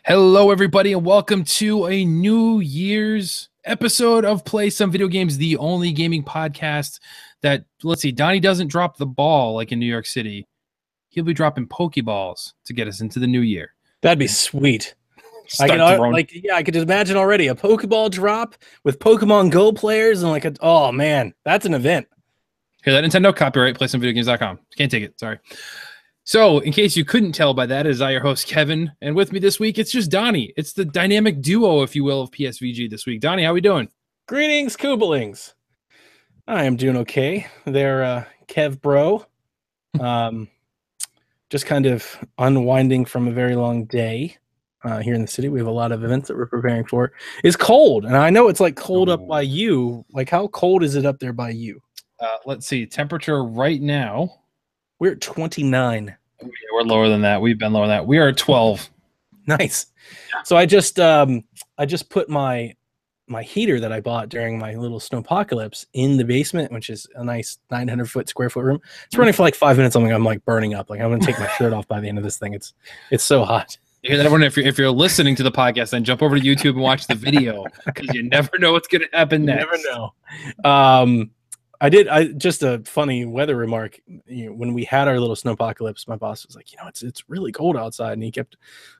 Hello, everybody, and welcome to a New Year's episode of Play Some Video Games, the only gaming podcast that, let's see, Donnie doesn't drop the ball like in New York City. He'll be dropping Pokeballs to get us into the new year. That'd be sweet. I could just imagine already a Pokeball drop with Pokemon Go players and oh man, that's an event. Hear that, Nintendo? Copyright, playsomevideogames.com. Can't take it, sorry. So, in case you couldn't tell by that, it is I, your host, Kevin, and with me this week, it's just Donnie. It's the dynamic duo, if you will, of PSVG this week. Donnie, how we doing? Greetings, Koobalings. I am doing okay. They're Kev Bro. Just kind of unwinding from a very long day here in the city. We have a lot of events that we're preparing for. It's cold, and I know it's like cold up by you. Like, how cold is it up there by you? Let's see. Temperature right now. We're at 29. Yeah, we're lower than that. We've been lower than that. We are at 12. Nice. So I just put my heater that I bought during my little snowpocalypse in the basement, which is a nice 900 square foot room. It's running for like 5 minutes. I'm like burning up. Like I'm gonna take my shirt off by the end of this thing. It's so hot. You hear that, everyone? If you're listening to the podcast, then jump over to YouTube and watch the video because you never know what's gonna happen next. You never know. I just a funny weather remark. When we had our little snowpocalypse, my boss was like, it's really cold outside, and he kept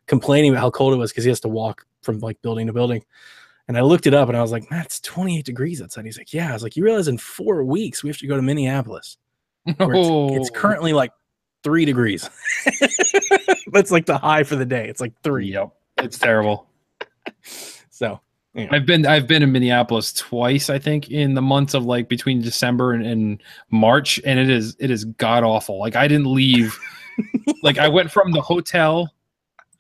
complaining about how cold it was because he has to walk from like building to building. And I looked it up, and I was like, man, it's 28 degrees outside. He's like, yeah. I was like, you realize in 4 weeks we have to go to Minneapolis. It's currently like 3 degrees. That's like the high for the day. It's like 3. Yep, it's terrible. So. Yeah. I've been in Minneapolis twice, I think, in the months of like between December and March, and it is god awful. Like I didn't leave. Like I went from the hotel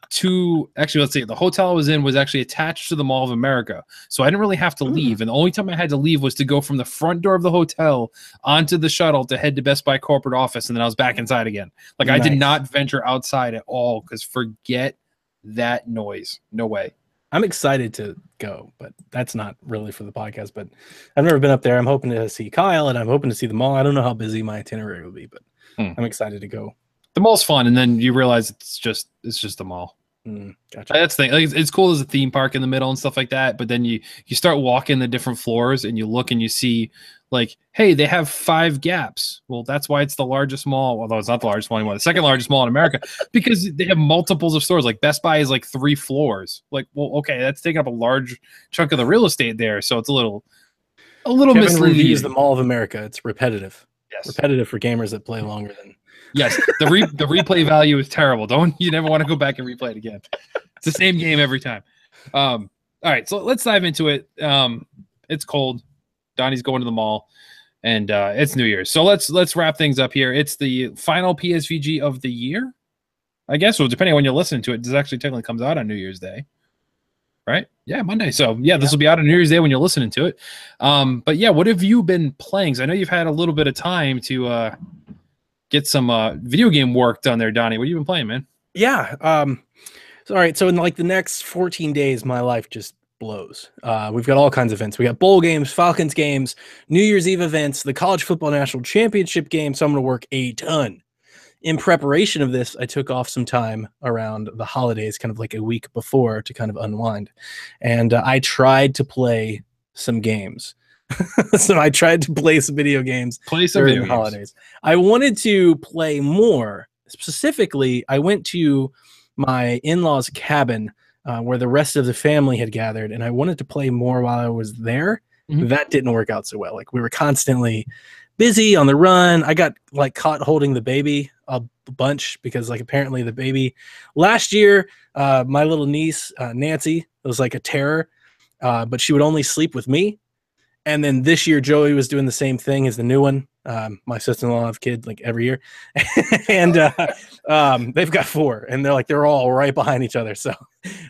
to the hotel I was in was actually attached to the Mall of America, so I didn't really have to leave. And the only time I had to leave was to go from the front door of the hotel onto the shuttle to head to Best Buy corporate office, and then I was back inside again. Like nice. I did not venture outside at all because forget that noise. No way. I'm excited to go, but that's not really for the podcast. But I've never been up there. I'm hoping to see Kyle, and I'm hoping to see the mall. I don't know how busy my itinerary will be, but I'm excited to go. The mall's fun, and then you realize it's just the mall. Gotcha. That's the thing. Like, it's cool as a theme park in the middle and stuff like that. But then you start walking the different floors, and you look and you see like, hey, they have 5 gaps. Well, that's why it's the largest mall. Although it's not the largest mall anymore, the second largest mall in America, because they have multiples of stores. Like Best Buy is like 3 floors. Like, well, okay, that's taking up a large chunk of the real estate there. So it's a little Kevin misleading. Reviews the Mall of America. It's repetitive. Yes. Repetitive for gamers that play longer than. Yes, the replay value is terrible. You never want to go back and replay it again. It's the same game every time. All right, so let's dive into it. It's cold. Donnie's going to the mall, and it's New Year's. So let's wrap things up here. It's the final PSVG of the year, I guess. Well, depending on when you're listening to it, this actually technically comes out on New Year's Day, right? Yeah, Monday. So yeah, this will be out on New Year's Day when you're listening to it. But yeah, what have you been playing? So I know you've had a little bit of time to get some video game work done there, Donnie. What have you been playing, man? Yeah. All right. So in like the next 14 days, my life just blows. We've got all kinds of events. We got bowl games, Falcons games, New Year's Eve events, the college football national championship game. So I'm going to work a ton. In preparation of this, I took off some time around the holidays, kind of like a week before, to kind of unwind. And I tried to play some games. So I tried to play some video games during the holidays. I wanted to play more. Specifically, I went to my in-laws' cabin where the rest of the family had gathered, and I wanted to play more while I was there. That didn't work out so well. Like we were constantly busy on the run. I got like caught holding the baby a bunch because like apparently the baby last year, my little niece Nancy was like a terror, but she would only sleep with me. And then this year, Joey was doing the same thing as the new one. My sister-in-law have kids like every year, and they've got 4, and they're all right behind each other. So,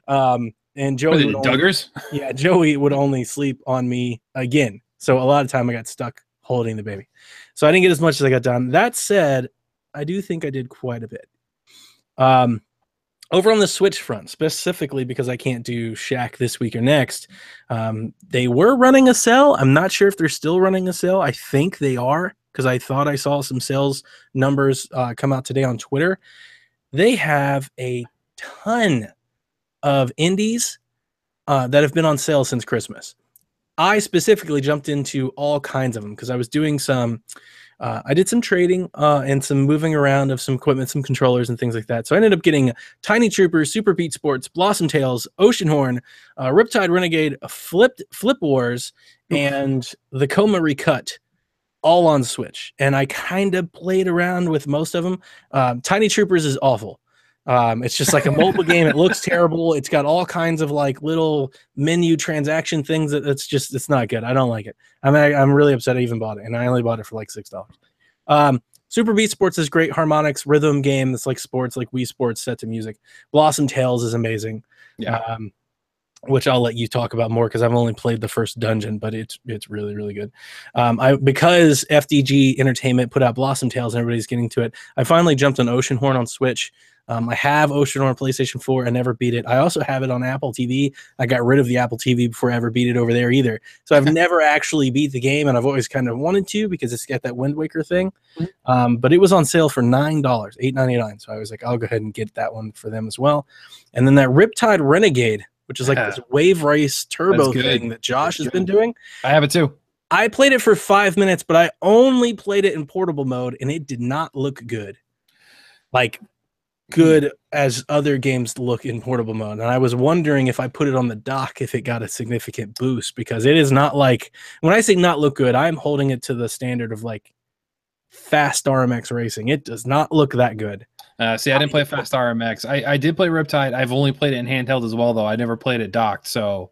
and Joey would Duggars? Joey would only sleep on me again. So a lot of time I got stuck holding the baby. So I didn't get as much as I got done. That said, I do think I did quite a bit. Over on the Switch front, specifically because I can't do Shaq this week or next, they were running a sale. I'm not sure if they're still running a sale. I think they are because I thought I saw some sales numbers come out today on Twitter. They have a ton of indies that have been on sale since Christmas. I specifically jumped into all kinds of them because I was doing I did some trading and some moving around of some equipment, some controllers and things like that. So I ended up getting Tiny Troopers, Super Beat Sports, Blossom Tales, Oceanhorn, Riptide Renegade, Flip Wars, and the Coma Recut, all on Switch. And I kind of played around with most of them. Tiny Troopers is awful. It's just like a mobile game. It looks terrible. It's got all kinds of like little menu transaction things it's not good. I don't like it. I'm really upset I even bought it, and I only bought it for like $6. Super Beat Sports is great harmonics rhythm game that's like sports, like Wii Sports set to music. Blossom Tales is amazing. Yeah. Which I'll let you talk about more because I've only played the first dungeon, but it's really, really good. Because FDG Entertainment put out Blossom Tales and everybody's getting to it, I finally jumped on Oceanhorn on Switch. I have Oceanhorn on PlayStation 4. I never beat it. I also have it on Apple TV. I got rid of the Apple TV before I ever beat it over there either. So I've never actually beat the game, and I've always kind of wanted to because it's got that Wind Waker thing. But it was on sale for $9, $8.99. So I was like, I'll go ahead and get that one for them as well. And then that Riptide Renegade, which is like this wave race turbo thing that Josh has been doing. I have it too. I played it for 5 minutes, but I only played it in portable mode, and it did not look good. Like, good as other games look in portable mode. And I was wondering if I put it on the dock, if it got a significant boost, because it is not like, when I say not look good, I'm holding it to the standard of like fast RMX racing. It does not look that good. See, I didn't play Fast RMX. I did play Riptide. I've only played it in handheld as well, though. I never played it docked. So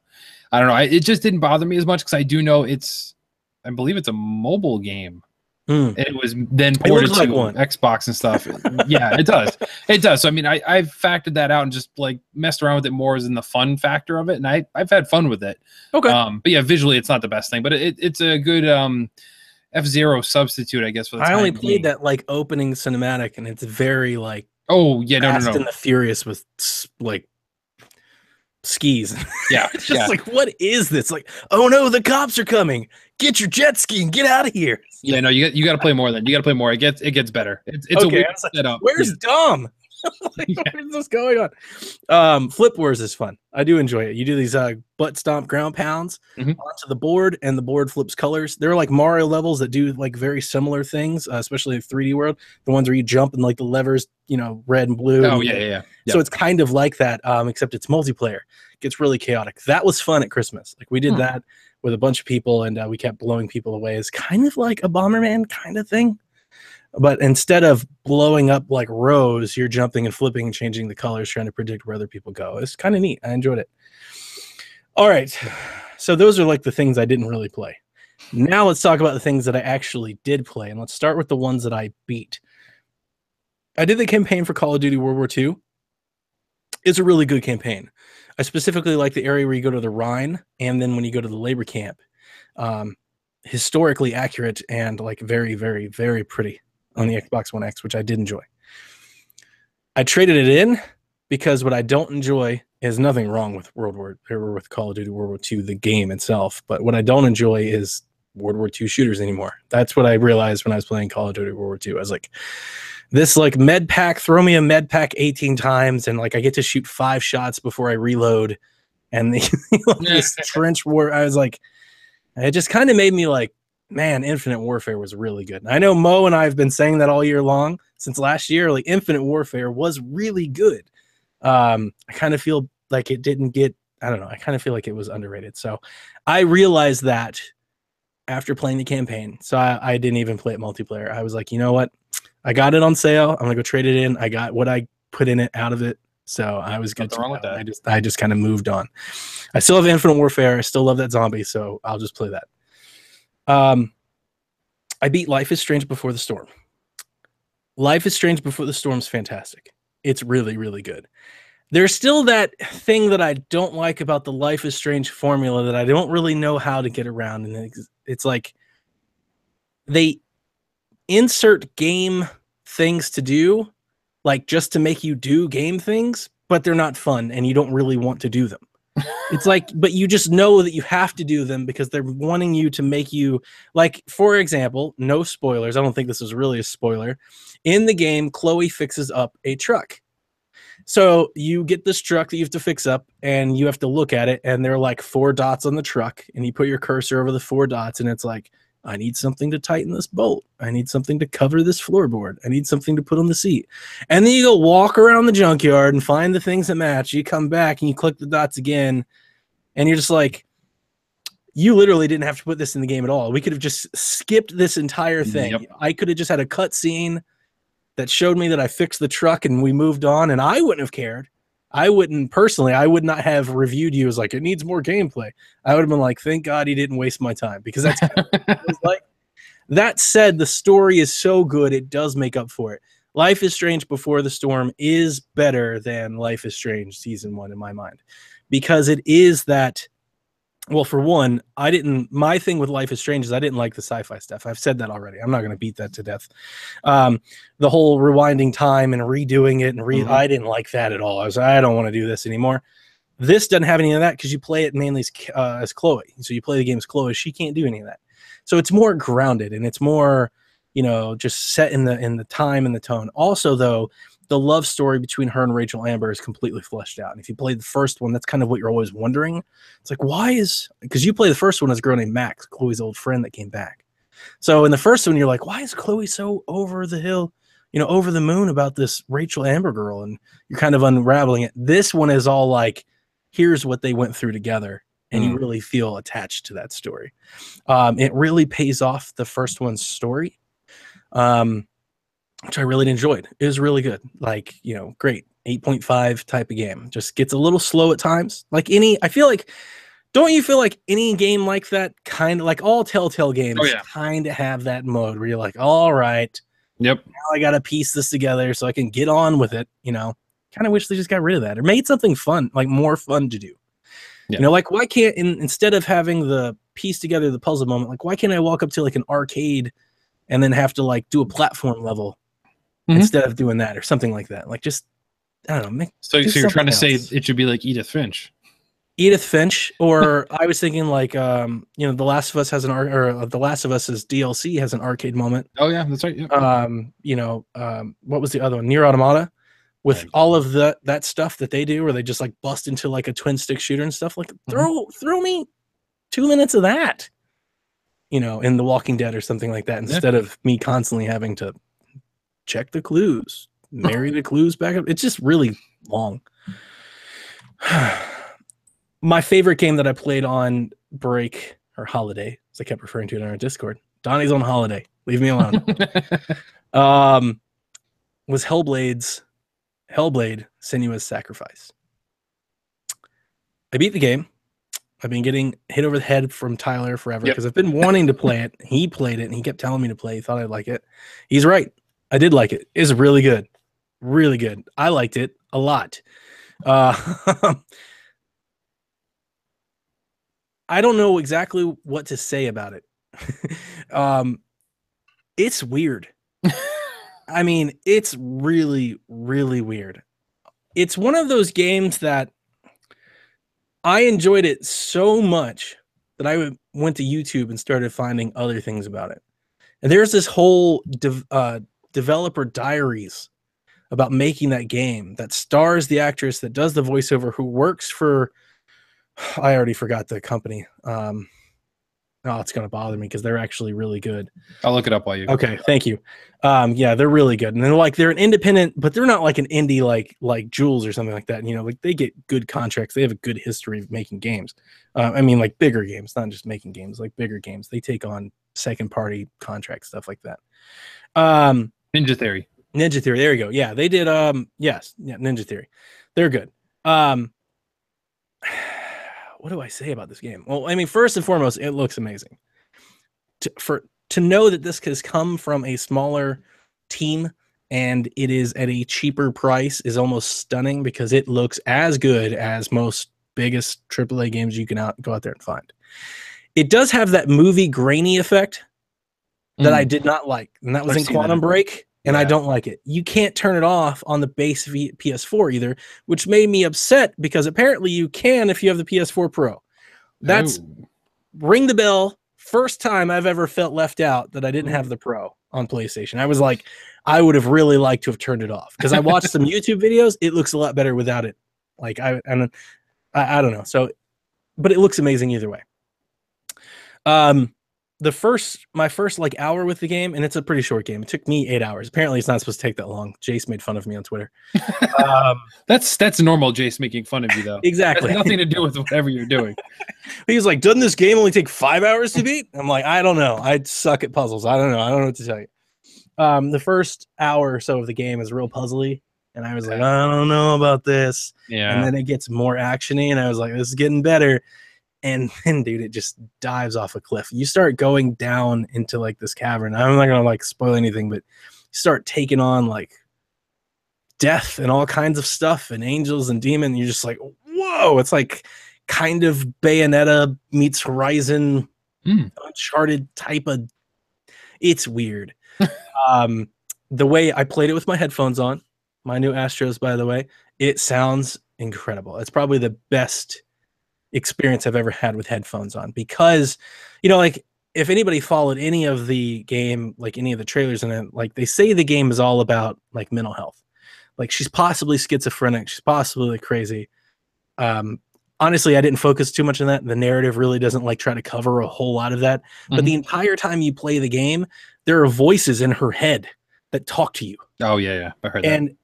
I don't know. It just didn't bother me as much because I do know I believe it's a mobile game. It was then ported to Xbox and stuff. Yeah, it does. It does. So, I mean, I've factored that out and just like messed around with it more as in the fun factor of it. And I've had fun with it. Okay. But yeah, visually, it's not the best thing, but it's a good F-Zero substitute, I guess. For the I only played that like opening cinematic, and it's very like Fast and the Furious with like skis. Yeah, it's just like, what is this? Like, oh no, the cops are coming! Get your jet ski and get out of here! Yeah, no, you got to play more. Then you got to play more. It gets better. It's a weird setup. Where's Dom? Like, where's this going on? Flip Wars is fun. I do enjoy it. You do these butt stomp ground pounds onto the board, and the board flips colors. There are like Mario levels that do like very similar things, especially in 3D World. The ones where you jump and like the levers, red and blue. Oh yeah. So it's kind of like that, except it's multiplayer. It gets really chaotic. That was fun at Christmas. Like we did that with a bunch of people, and we kept blowing people away. It's kind of like a Bomberman kind of thing. But instead of blowing up like rows, you're jumping and flipping and changing the colors, trying to predict where other people go. It's kind of neat. I enjoyed it. All right. So those are like the things I didn't really play. Now let's talk about the things that I actually did play. And let's start with the ones that I beat. I did the campaign for Call of Duty World War II. It's a really good campaign. I specifically like the area where you go to the Rhine, and then when you go to the labor camp. Historically accurate and like very, very, very pretty on the Xbox One X, which I did enjoy. I traded it in because what I don't enjoy is nothing wrong with with Call of Duty World War II, the game itself. But what I don't enjoy is World War II shooters anymore. That's what I realized when I was playing Call of Duty World War II. I was like, this like med pack, throw me a med pack 18 times, and like I get to shoot 5 shots before I reload. And this trench war, I was like, it just kind of made me like, man, Infinite Warfare was really good. I know Mo and I have been saying that all year long since last year. Like Infinite Warfare was really good. I kind of feel like it didn't get, I don't know. I kind of feel like it was underrated. So I realized that after playing the campaign. So I didn't even play it multiplayer. I was like, you know what? I got it on sale. I'm going to go trade it in. I got what I put in it out of it. So I was good. Nothing wrong with that. I just kind of moved on. I still have Infinite Warfare. I still love that zombie. So I'll just play that. I beat Life is Strange Before the Storm. Life is Strange Before the Storm is fantastic. It's really, really good. There's still that thing that I don't like about the Life is Strange formula that I don't really know how to get around. And it's like they insert game things to do, like just to make you do game things, but they're not fun and you don't really want to do them. It's like, but you just know that you have to do them because they're wanting you to make you, like, for example, no spoilers. I don't think this is really a spoiler. In the game, Chloe fixes up a truck. So you get this truck that you have to fix up, and you have to look at it, and there are like 4 dots on the truck, and you put your cursor over the 4 dots, and it's like, I need something to tighten this bolt. I need something to cover this floorboard. I need something to put on the seat. And then you go walk around the junkyard and find the things that match. You come back and you click the dots again, and you're just like, you literally didn't have to put this in the game at all. We could have just skipped this entire thing. Yep. I could have just had a cut scene that showed me that I fixed the truck and we moved on, and I wouldn't have cared. I would not have reviewed you as like, it needs more gameplay. I would have been like, thank God he didn't waste my time, because that's kind of what it was like. That said, the story is so good, it does make up for it. Life is Strange Before the Storm is better than Life is Strange Season 1 in my mind, because it is that. Well, for one, my thing with Life is Strange is I didn't like the sci-fi stuff. I've said that already. I'm not going to beat that to death. The whole rewinding time and redoing it and I didn't like that at all. I don't want to do this anymore. This doesn't have any of that because you play it mainly as Chloe. So you play the game as Chloe. She can't do any of that. So it's more grounded and it's more, just set in the time and the tone. Also, though, the love story between her and Rachel Amber is completely fleshed out. And if you played the first one, that's kind of what you're always wondering. It's like, because you play the first one as a girl named Max, Chloe's old friend that came back. So in the first one, you're like, why is Chloe so over the hill, over the moon about this Rachel Amber girl? And you're kind of unraveling it. This one is all like, here's what they went through together. And you really feel attached to that story. It really pays off the first one's story. Which I really enjoyed. It was really good. Like, great 8.5 type of game. Just gets a little slow at times. Don't you feel like any game like that, kind of like all Telltale games, kind of have that mode where you're like, all right, yep, now I got to piece this together so I can get on with it. Kind of wish they just got rid of that or made something fun, like more fun to do. Yeah. Like why can't, instead of having the piece together the puzzle moment, like why can't I walk up to like an arcade and then have to like do a platform level instead of doing that or something like that? Like just, I don't know. So you're trying to say it should be like Edith Finch, or I was thinking like, The Last of Us has The Last of Us's DLC has an arcade moment. Oh yeah, that's right. Yeah. What was the other one? Nier Automata, with all of that stuff that they do, where they just like bust into like a twin stick shooter and stuff. Like throw me 2 minutes of that, in The Walking Dead or something like that, instead of me constantly having to check the clues, marry the clues back up. It's just really long. My favorite game that I played on break or holiday, as I kept referring to it on our Discord, Donnie's on holiday, leave me alone, was Hellblade Senua's Sacrifice. I beat the game. I've been getting hit over the head from Tyler forever because I've been wanting to play it. He played it and he kept telling me to play. He thought I'd like it. He's right. I did like it. It's really good. Really good. I liked it a lot. I don't know exactly what to say about it. It's weird. I mean, it's really, really weird. It's one of those games that I enjoyed it so much that I went to YouTube and started finding other things about it. And there's this whole developer diaries about making that game that stars the actress that does the voiceover, who works for, I already forgot the company. It's going to bother me because they're actually really good. I'll look it up while you. Okay, thank you. Yeah, they're really good. And they're an independent, but they're not like an indie like Jules or something like that. Like they get good contracts. They have a good history of making games. Like bigger games, not just making games, like bigger games. They take on second party contracts, stuff like that. Ninja Theory. There you go. Yeah, they did. Ninja Theory. They're good. What do I say about this game? Well, first and foremost, it looks amazing. To know that this has come from a smaller team and it is at a cheaper price is almost stunning, because it looks as good as most biggest AAA games you can go out there and find. It does have that movie grainy effect that I did not like, and that was in Quantum Break. And I don't like it. You can't turn it off on the base PS4 either, which made me upset, because apparently you can if you have the PS4 Pro. That's ring the bell. First time I've ever felt left out that I didn't have the Pro. on PlayStation. I was like, I would have really liked to have turned it off because I watched some YouTube videos. It looks a lot better without it. Like I don't know. So, but it looks amazing either way. My first like hour with the game, and it's a pretty short game. It took me 8 hours. Apparently, it's not supposed to take that long. Jace made fun of me on Twitter. That's normal. Jace making fun of you though. Exactly. It has nothing to do with whatever you're doing. He was like, "Doesn't this game only take 5 hours to beat?" I'm like, I don't know. I suck at puzzles. I don't know. I don't know what to tell you. The first hour or so of the game is real puzzly, and I was like, I don't know about this. Yeah. And then it gets more actiony, and I was like, this is getting better. And then, dude, it just dives off a cliff. You start going down into like this cavern. I'm not gonna like spoil anything, but you start taking on like death and all kinds of stuff and angels and demons. You're just like, whoa! It's like kind of Bayonetta meets Horizon, Uncharted type of. It's weird. The way I played it with my headphones on, my new Astros, by the way, it sounds incredible. It's probably the best experience I've ever had with headphones on because, you know, like if anybody followed any of the game, like any of the trailers in it, like they say the game is all about like mental health. Like she's possibly schizophrenic. She's possibly crazy. Honestly, I didn't focus too much on that. The narrative really doesn't like try to cover a whole lot of that. But the entire time you play the game, there are voices in her head that talk to you. Oh yeah. I heard that. And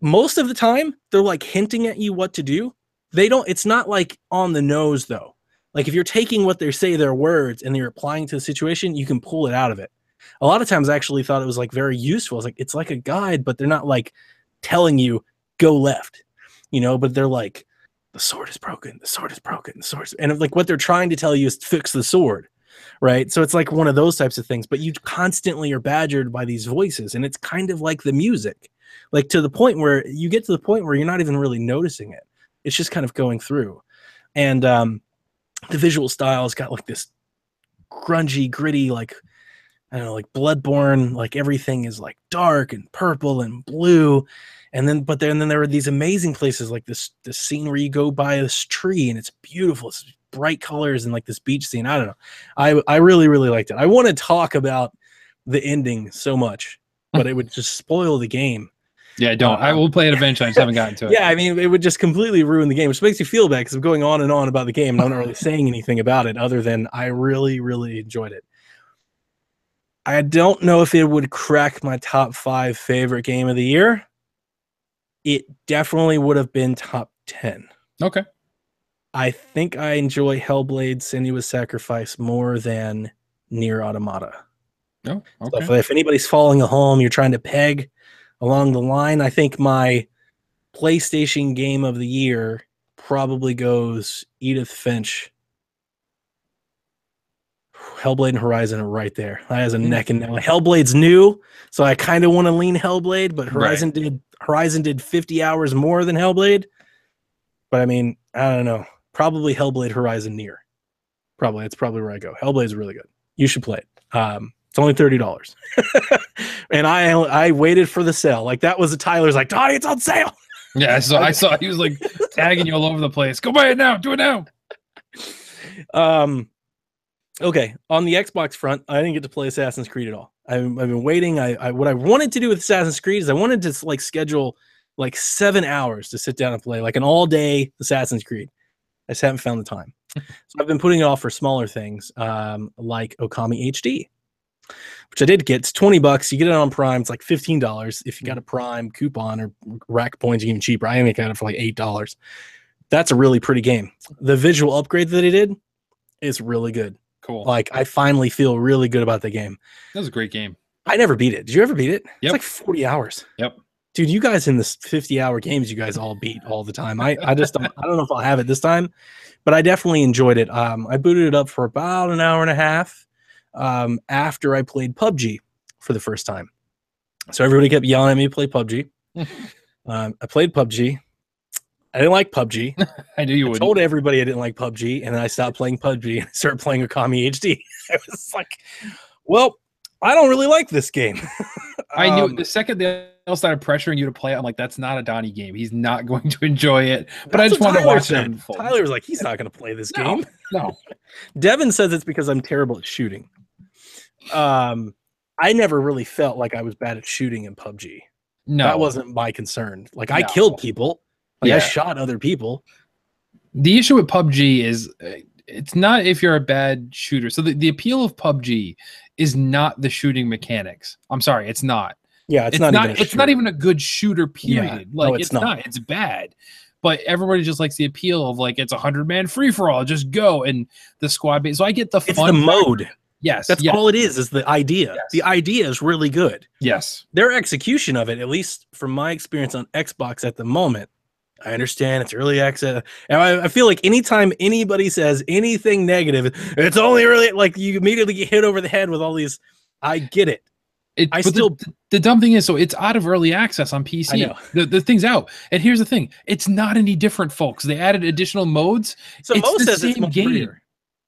most of the time they're like hinting at you what to do. It's not like on the nose though. Like if you're taking what they say, their words, and you're applying to the situation, you can pull it out of it. A lot of times I actually thought it was like very useful. It's like a guide, but they're not like telling you go left, you know, but they're like, the sword is broken, the sword is broken, the sword is, and like what they're trying to tell you is fix the sword. Right. So it's like one of those types of things, but you constantly are badgered by these voices, and it's kind of like the music, like to the point where you get to the point where you're not even really noticing it. It's just kind of going through. And the visual style has got like this grungy, gritty, like, I don't know, like Bloodborne, like everything is like dark and purple and blue. And then, but then there are these amazing places like this scene where you go by this tree and it's beautiful. It's bright colors and like this beach scene. I don't know. I really, really liked it. I want to talk about the ending so much, but it would just spoil the game. Yeah, don't. I will play it eventually. I just haven't gotten to it. Yeah, I mean, it would just completely ruin the game, which makes you feel bad because I'm going on and on about the game, and I'm not really saying anything about it other than I really, really enjoyed it. I don't know if it would crack my top 5 favorite game of the year. It definitely would have been top 10. Okay. I think I enjoy Hellblade: Senua's Sacrifice more than Nier Automata. Oh, okay. So if anybody's following at home, you're trying to peg along the line, I think my PlayStation game of the year probably goes Edith Finch. Hellblade and Horizon are right there. That has a neck and neck. Hellblade's new, so I kind of want to lean Hellblade, but Horizon did 50 hours more than Hellblade. But I mean, I don't know. Probably Hellblade, Horizon, Nier. That's probably where I go. Hellblade's really good. You should play it. It's only $30. And I waited for the sale. Like that was Tyler's like, Donnie, it's on sale. Yeah, I saw he was like tagging you all over the place. Go buy it now. Do it now. Okay. On the Xbox front, I didn't get to play Assassin's Creed at all. I've been waiting. What I wanted to do with Assassin's Creed is I wanted to like schedule like 7 hours to sit down and play like an all day Assassin's Creed. I just haven't found the time. So I've been putting it off for smaller things, like Okami HD, which I did get. It's $20. You get it on Prime. It's like $15 if you got a Prime coupon or rack points, even cheaper. I only got it for like $8. That's a really pretty game. The visual upgrade that they did is really good. Cool. Like I finally feel really good about the game. That was a great game. I never beat it. Did you ever beat it? Yep. It's like 40 hours. Yep. Dude, you guys in this 50-hour games, you guys all beat all the time. I just don't, I don't know if I'll have it this time, but I definitely enjoyed it. I booted it up for about an hour and a half after I played PUBG for the first time. So everybody kept yelling at me to play PUBG. I played PUBG. I didn't like PUBG. I knew you would. Told everybody I didn't like PUBG, and then I stopped playing PUBG and started playing Okami HD. I was like, well, I don't really like this game. I knew the second they all started pressuring you to play it, I'm like, that's not a Donnie game. He's not going to enjoy it. But I just wanted to watch it. Tyler was like, he's not going to play this game. No. Devin says it's because I'm terrible at shooting. I never really felt like I was bad at shooting in PUBG. No, That wasn't my concern. Like I No. killed people. Like I Yeah. shot other people. The issue with PUBG is it's not if you're a bad shooter. So the appeal of PUBG is not the shooting mechanics. I'm sorry, it's not. Yeah, it's not even a it's not shooter. even a good shooter, Yeah, period. no, Like it's it's not. not. It's bad. But everybody just likes the appeal of like it's a 100-man free for all. Just go and the squad base. So I get the It's fun the factor. mode. Yes, That's yes, all it is the idea. Yes. The idea is really good. yes. Their execution of it, at least from my experience on Xbox at the moment, I understand it's early access. And I feel like anytime anybody says anything negative, it's only really like you immediately get hit over the head with all these. I get it. But the dumb thing is, so it's out of early access on PC. I know. The thing's out. And here's the thing: it's not any different, folks. They added additional modes. So It's Mo the says it's same more game. prettier.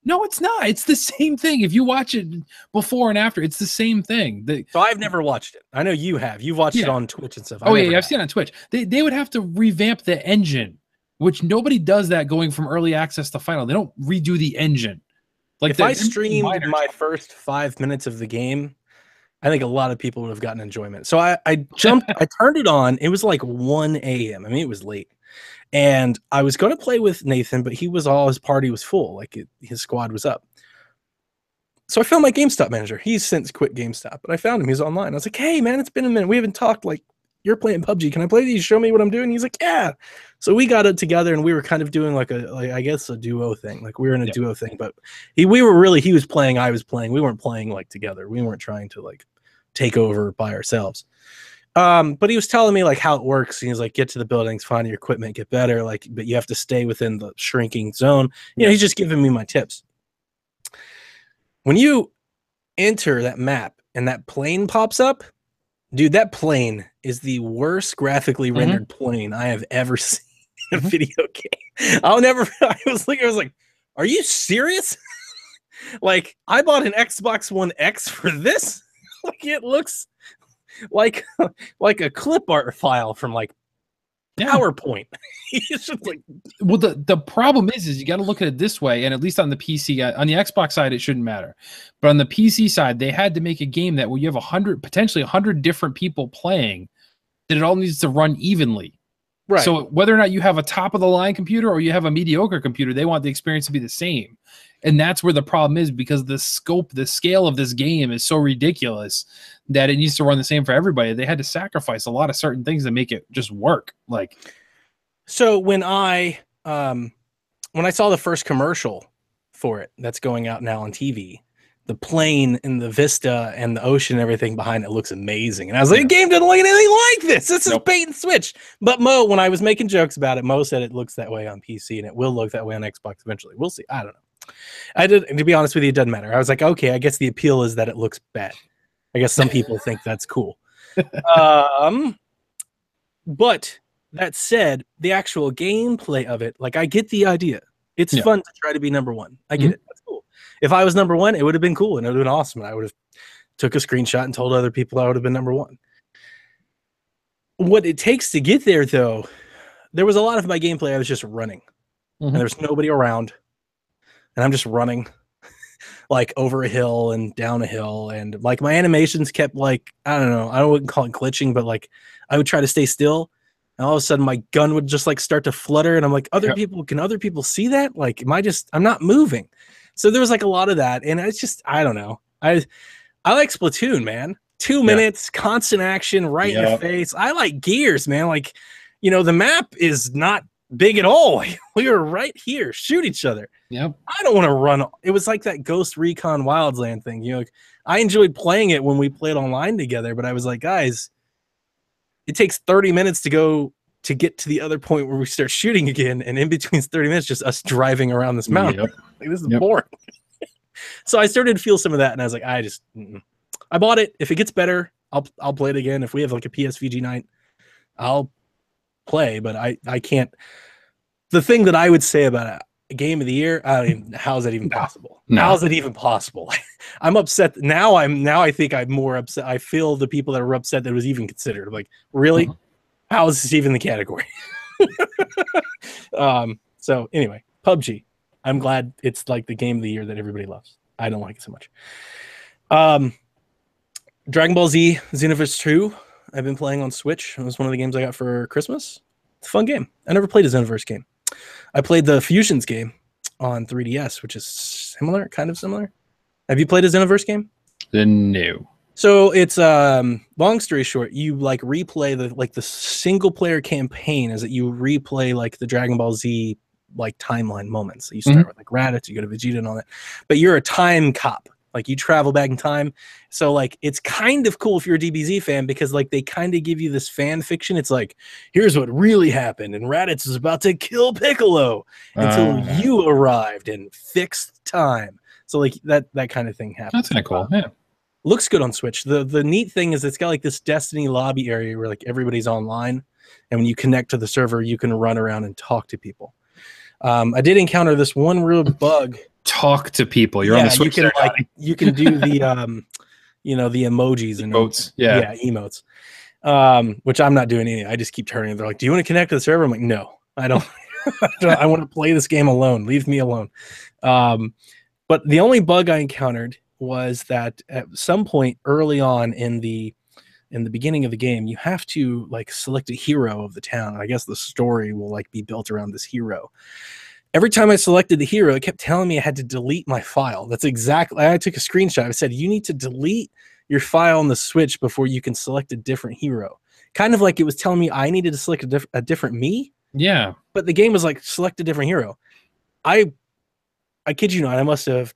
No, it's not. It's the same thing. If you watch it before and after, it's the same thing. So I've never watched it. I know you have. You've watched it Yeah. on Twitch and stuff. Oh yeah, I've seen it on Twitch. They would have to revamp the engine, which nobody does that going from early access to final. They don't redo the engine. Like If I streamed my first 5 minutes of the game, I think a lot of people would have gotten enjoyment. So I jumped, I turned it on. It was like 1 a.m. I mean, it was late. And I was going to play with Nathan, but his party was full. Like his squad was up. So I found my GameStop manager. He's since quit GameStop, but I found him. He's online. I was like, hey, man, it's been a minute. We haven't talked. Like, you're playing PUBG. Can I play these? Show me what I'm doing. He's like, yeah. So we got it together and we were kind of doing like I guess a duo thing. Like we were in a duo thing, but he was playing, I was playing. We weren't playing like together. We weren't trying to like take over by ourselves. But he was telling me like how it works. He's like, get to the buildings, find your equipment, get better. Like, but you have to stay within the shrinking zone. You know, he's just giving me my tips. When you enter that map and that plane pops up, dude, that plane is the worst graphically rendered plane I have ever seen in a video game. I was like, are you serious? Like, I bought an Xbox One X for this. Like, it looks like a clip art file from like PowerPoint. It's just like, well, the problem is you got to look at it this way, and at least on the PC, on the Xbox side, it shouldn't matter, but on the PC side, they had to make a game that where you have potentially 100 different people playing, that it all needs to run evenly. right. So whether or not you have a top of the line computer or you have a mediocre computer, they want the experience to be the same. And that's where the problem is, because the scale of this game is so ridiculous that it needs to run the same for everybody. They had to sacrifice a lot of certain things to make it just work. Like, so when I saw the first commercial for it that's going out now on TV, the plane and the vista and the ocean and everything behind it looks amazing. And I was like, the game doesn't look anything like this. This is bait and switch. But Mo, when I was making jokes about it, Mo said it looks that way on PC and it will look that way on Xbox eventually. We'll see. I don't know. To be honest with you, it doesn't matter. I was like, okay, I guess the appeal is that it looks bad. I guess some people think that's cool. But that said, the actual gameplay of it, like I get the idea. It's fun to try to be number one. I get it. That's cool. If I was number one, it would have been cool and it would have been awesome. And I would have took a screenshot and told other people I would have been number one. What it takes to get there, though, there was a lot of my gameplay I was just running. And there's nobody around. And I'm just running like over a hill and down a hill. And like my animations kept like, I don't know, I wouldn't call it glitching, but like I would try to stay still. And all of a sudden my gun would just like start to flutter. And I'm like, can other people see that? Like, I'm not moving. So there was like a lot of that. And it's just, I don't know. I like Splatoon, man. 2 minutes, constant action right in your face. I like Gears, man. Like, you know, the map is not big at all. We were right here, shoot each other. Yep. I don't want to run. It was like that Ghost Recon Wildlands thing. You know, I enjoyed playing it when we played online together, but I was like, guys, it takes 30 minutes to get to the other point where we start shooting again. And in between 30 minutes, just us driving around this mountain. Like, this is boring. So I started to feel some of that. And I was like, I bought it. If it gets better, I'll play it again. If we have like a PSVG night, I'll play, but I can't. The thing that I would say about a game of the year, how is that even possible? No. How is it even possible? I'm upset now. I think I'm more upset. I feel the people that are upset that it was even considered. I'm like, really? How is this even the category? So anyway, PUBG. I'm glad it's like the game of the year that everybody loves. I don't like it so much. Dragon Ball Z Xenoverse 2. I've been playing on Switch. It was one of the games I got for Christmas. It's a fun game. I never played a Xenoverse game. I played the Fusions game on 3DS, which is similar, kind of similar. Have you played a Xenoverse game? No. So it's long story short, you like replay the single player campaign is that you replay like the Dragon Ball Z like timeline moments. So you start with like Raditz, you go to Vegeta and all that. But you're a time cop. Like you travel back in time. So like it's kind of cool if you're a DBZ fan because like they kind of give you this fan fiction. It's like, here's what really happened, and Raditz is about to kill Piccolo until you arrived and fixed time. So like that kind of thing happens. That's kind of cool. Yeah. Looks good on Switch. The neat thing is it's got like this Destiny lobby area where like everybody's online, and when you connect to the server, you can run around and talk to people. I did encounter this one real bug. Talk to people. You're on the Switch. You can do the the emojis and emotes. Yeah, emotes. Which I'm not doing any. I just keep turning. They're like, "Do you want to connect to the server?" I'm like, "No, I don't. I want to play this game alone. Leave me alone." But the only bug I encountered was that at some point early on in the beginning of the game, you have to like select a hero of the town. I guess the story will like be built around this hero. Every time I selected the hero, it kept telling me I had to delete my file. That's exactly, I took a screenshot. I said, you need to delete your file on the Switch before you can select a different hero. Kind of like it was telling me I needed to select a different me. Yeah. But the game was like, select a different hero. I kid you not, I must have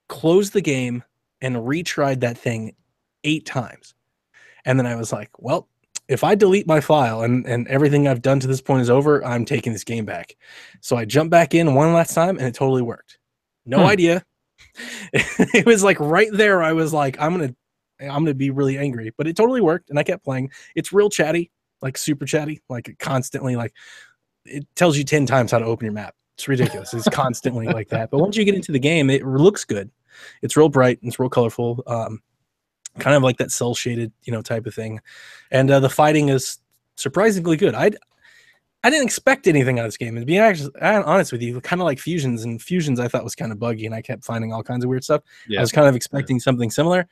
closed the game and retried that thing 8 times. And then I was like, well, if I delete my file and everything I've done to this point is over, I'm taking this game back. So I jumped back in one last time and it totally worked. No idea. It was like right there. I was like, I'm going to be really angry, but it totally worked. And I kept playing. It's real chatty, like super chatty, like constantly, like it tells you 10 times how to open your map. It's ridiculous. It's constantly like that. But once you get into the game, it looks good. It's real bright. It's real colorful. Kind of like that cell shaded, type of thing. And the fighting is surprisingly good. I didn't expect anything out of this game. And to be honest with you, kind of like Fusions, and Fusions I thought was kind of buggy, and I kept finding all kinds of weird stuff. Yeah. I was kind of expecting something similar.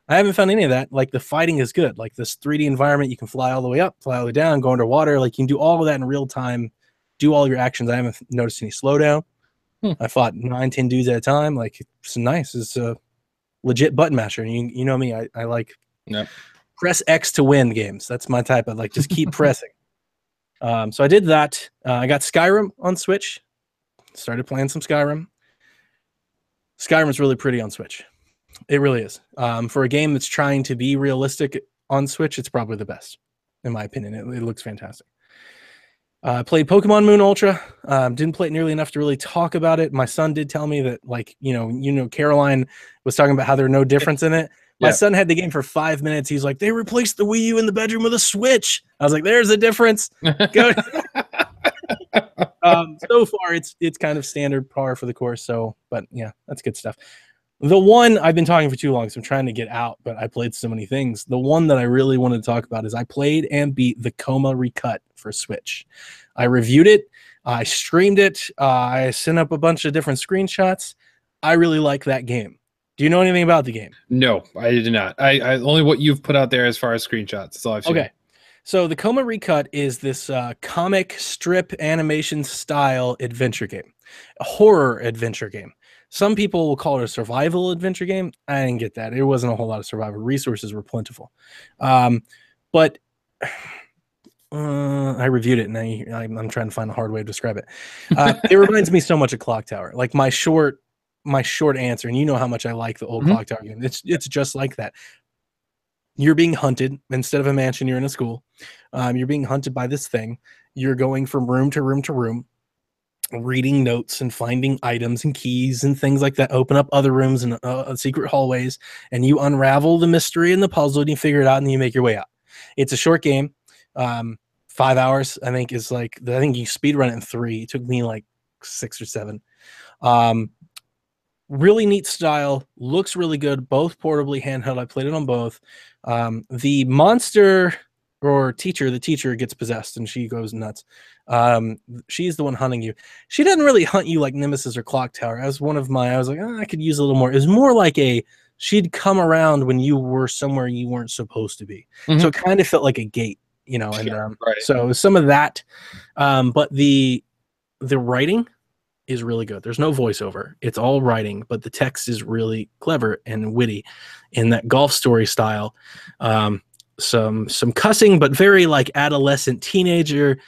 I haven't found any of that. Like the fighting is good. Like this 3D environment, you can fly all the way up, fly all the way down, go underwater. Like you can do all of that in real time, do all your actions. I haven't noticed any slowdown. I fought 9-10 dudes at a time. Like it's nice. It's a legit button masher. You know me. I like press X to win games. That's my type of like just keep pressing. So I did that. I got Skyrim on Switch. Started playing some Skyrim. Skyrim's really pretty on Switch. It really is. For a game that's trying to be realistic on Switch, it's probably the best, in my opinion. It looks fantastic. Played Pokemon Moon Ultra. Didn't play it nearly enough to really talk about it. My son did tell me that, like, Caroline was talking about how there are no difference in it. My son had the game for 5 minutes. He's like, they replaced the Wii U in the bedroom with a Switch. I was like, there's a difference. So far, it's kind of standard par for the course. So, but yeah, that's good stuff. The one I've been talking for too long, so I'm trying to get out, but I played so many things. The one that I really wanted to talk about is I played and beat the Coma Recut for Switch. I reviewed it. I streamed it. I sent up a bunch of different screenshots. I really like that game. Do you know anything about the game? No, I did not. I only what you've put out there as far as screenshots. That's all I've seen. Okay. So the Coma Recut is this comic strip animation style adventure game, a horror adventure game. Some people will call it a survival adventure game. I didn't get that. It wasn't a whole lot of survival. Resources were plentiful. But I reviewed it, and I'm trying to find a hard way to describe it. It reminds me so much of Clock Tower. Like my short answer, and you know how much I like the old Clock Tower game. It's just like that. You're being hunted. Instead of a mansion, you're in a school. You're being hunted by this thing. You're going from room to room to room, reading notes and finding items and keys and things like that. Open up other rooms and secret hallways, and you unravel the mystery and the puzzle, and you figure it out, and then you make your way out. It's a short game. 5 hours, I think, is like, I think you speed run it in 3. It took me like 6 or 7. Really neat style, looks really good, both portably, handheld. I played it on both. The monster or teacher, the teacher gets possessed and she goes nuts. She's the one hunting you. She doesn't really hunt you like Nemesis or Clock Tower. As one of my, I was like, oh, I could use a little more. It was more like she'd come around when you were somewhere you weren't supposed to be. So it kind of felt like a gate, you know, and right. so some of that. But the writing is really good. There's no voiceover. It's all writing, but the text is really clever and witty in that golf story style. Some cussing, but very like adolescent teenager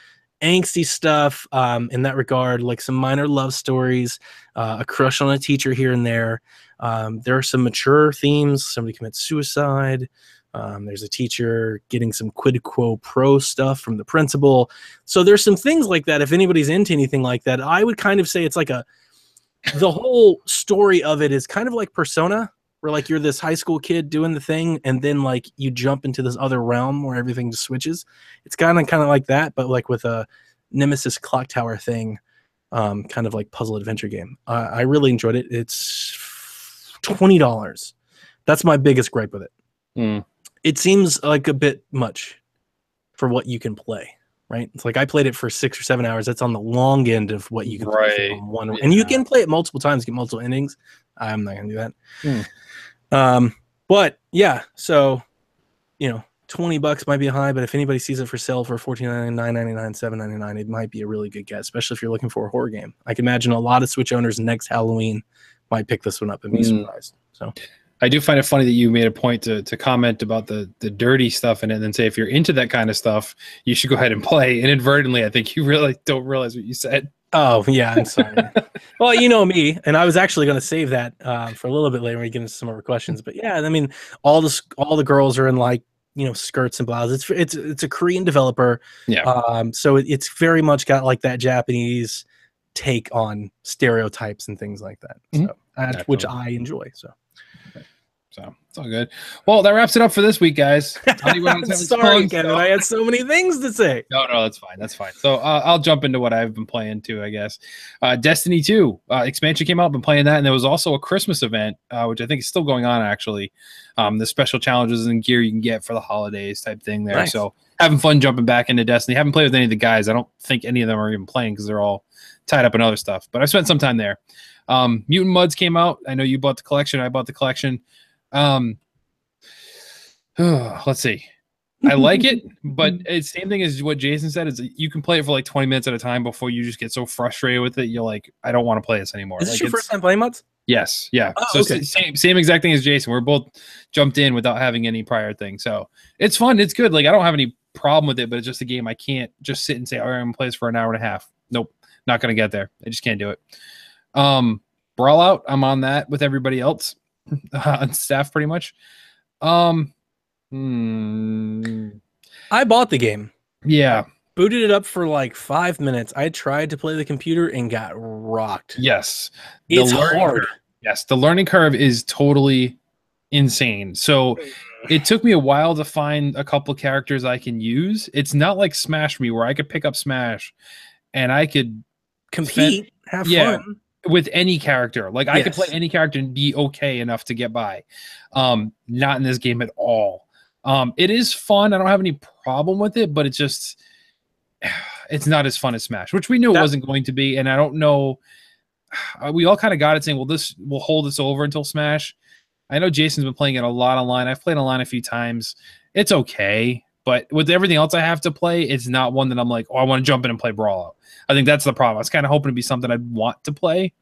angsty stuff in that regard, like some minor love stories, a crush on a teacher here and there. There are some mature themes. Somebody commits suicide. There's a teacher getting some quid quo pro stuff from the principal. So there's some things like that. If anybody's into anything like that, I would kind of say it's like the whole story of it is kind of like Persona, where like you're this high school kid doing the thing, and then like you jump into this other realm where everything just switches. It's kind of like that, but like with a Nemesis Clock Tower thing, kind of like puzzle adventure game. I really enjoyed it. It's $20. That's my biggest gripe with it. It seems like a bit much for what you can play, right? It's like I played it for 6 or 7 hours. That's on the long end of what you can play on one. And you can play it multiple times, get multiple endings. I'm not gonna do that. But yeah, so you know, $20 might be high, but if anybody sees it for sale for $14.99, $9.99, $7.99, it might be a really good get, especially if you're looking for a horror game. I can imagine a lot of Switch owners next Halloween might pick this one up and be surprised. So I do find it funny that you made a point to comment about the dirty stuff in it and then say if you're into that kind of stuff, you should go ahead and play. Inadvertently, I think you really don't realize what you said. Oh, yeah, I'm sorry. Well, you know me, and I was actually going to save that for a little bit later when we get into some of our questions. But yeah, I mean, all the girls are in like, you know, skirts and blouses. It's a Korean developer. Yeah. So it's very much got like that Japanese take on stereotypes and things like that. So which I enjoy. So it's all good. Well, that wraps it up for this week, guys. Sorry, Kevin. I had so many things to say. No, that's fine. That's fine. So I'll jump into what I've been playing too, I guess. Destiny 2 expansion came out. I've been playing that, and there was also a Christmas event, which I think is still going on actually. The special challenges and gear you can get for the holidays type thing there. Nice. So having fun jumping back into Destiny. Haven't played with any of the guys. I don't think any of them are even playing because they're all tied up in other stuff. But I spent some time there. Mutant Mudds came out. I know you bought the collection. I bought the collection. Let's see. I like it, but it's the same thing as what Jason said. Is you can play it for like 20 minutes at a time before you just get so frustrated with it. You're like, I don't want to play this anymore. Is this your first time playing Mudds? Yes. Yeah. Oh, so okay. same exact thing as Jason. We're both jumped in without having any prior thing. So it's fun. It's good. Like I don't have any problem with it, but it's just a game I can't just sit and say, all right, I'm gonna play this for an hour and a half. Nope. Not gonna get there. I just can't do it. Brawl Out, I'm on that with everybody else on staff pretty much. I bought the game. Yeah. Booted it up for like 5 minutes. I tried to play the computer and got rocked. Yes. It's hard. Yes. The learning curve is totally insane. So it took me a while to find a couple characters I can use. It's not like Smash Me where I could pick up Smash and I could compete, have fun with any character. Like I could play any character and be okay enough to get by. Not in this game at all. It is fun. I don't have any problem with it, but it's just it's not as fun as Smash, which we knew it wasn't going to be. And I don't know. We all kind of got it saying, well, we'll hold this over until Smash. I know Jason's been playing it a lot online. I've played online a few times. It's okay. But with everything else I have to play, it's not one that I'm like, oh, I want to jump in and play Brawl Out. I think that's the problem. I was kind of hoping to be something I'd want to play,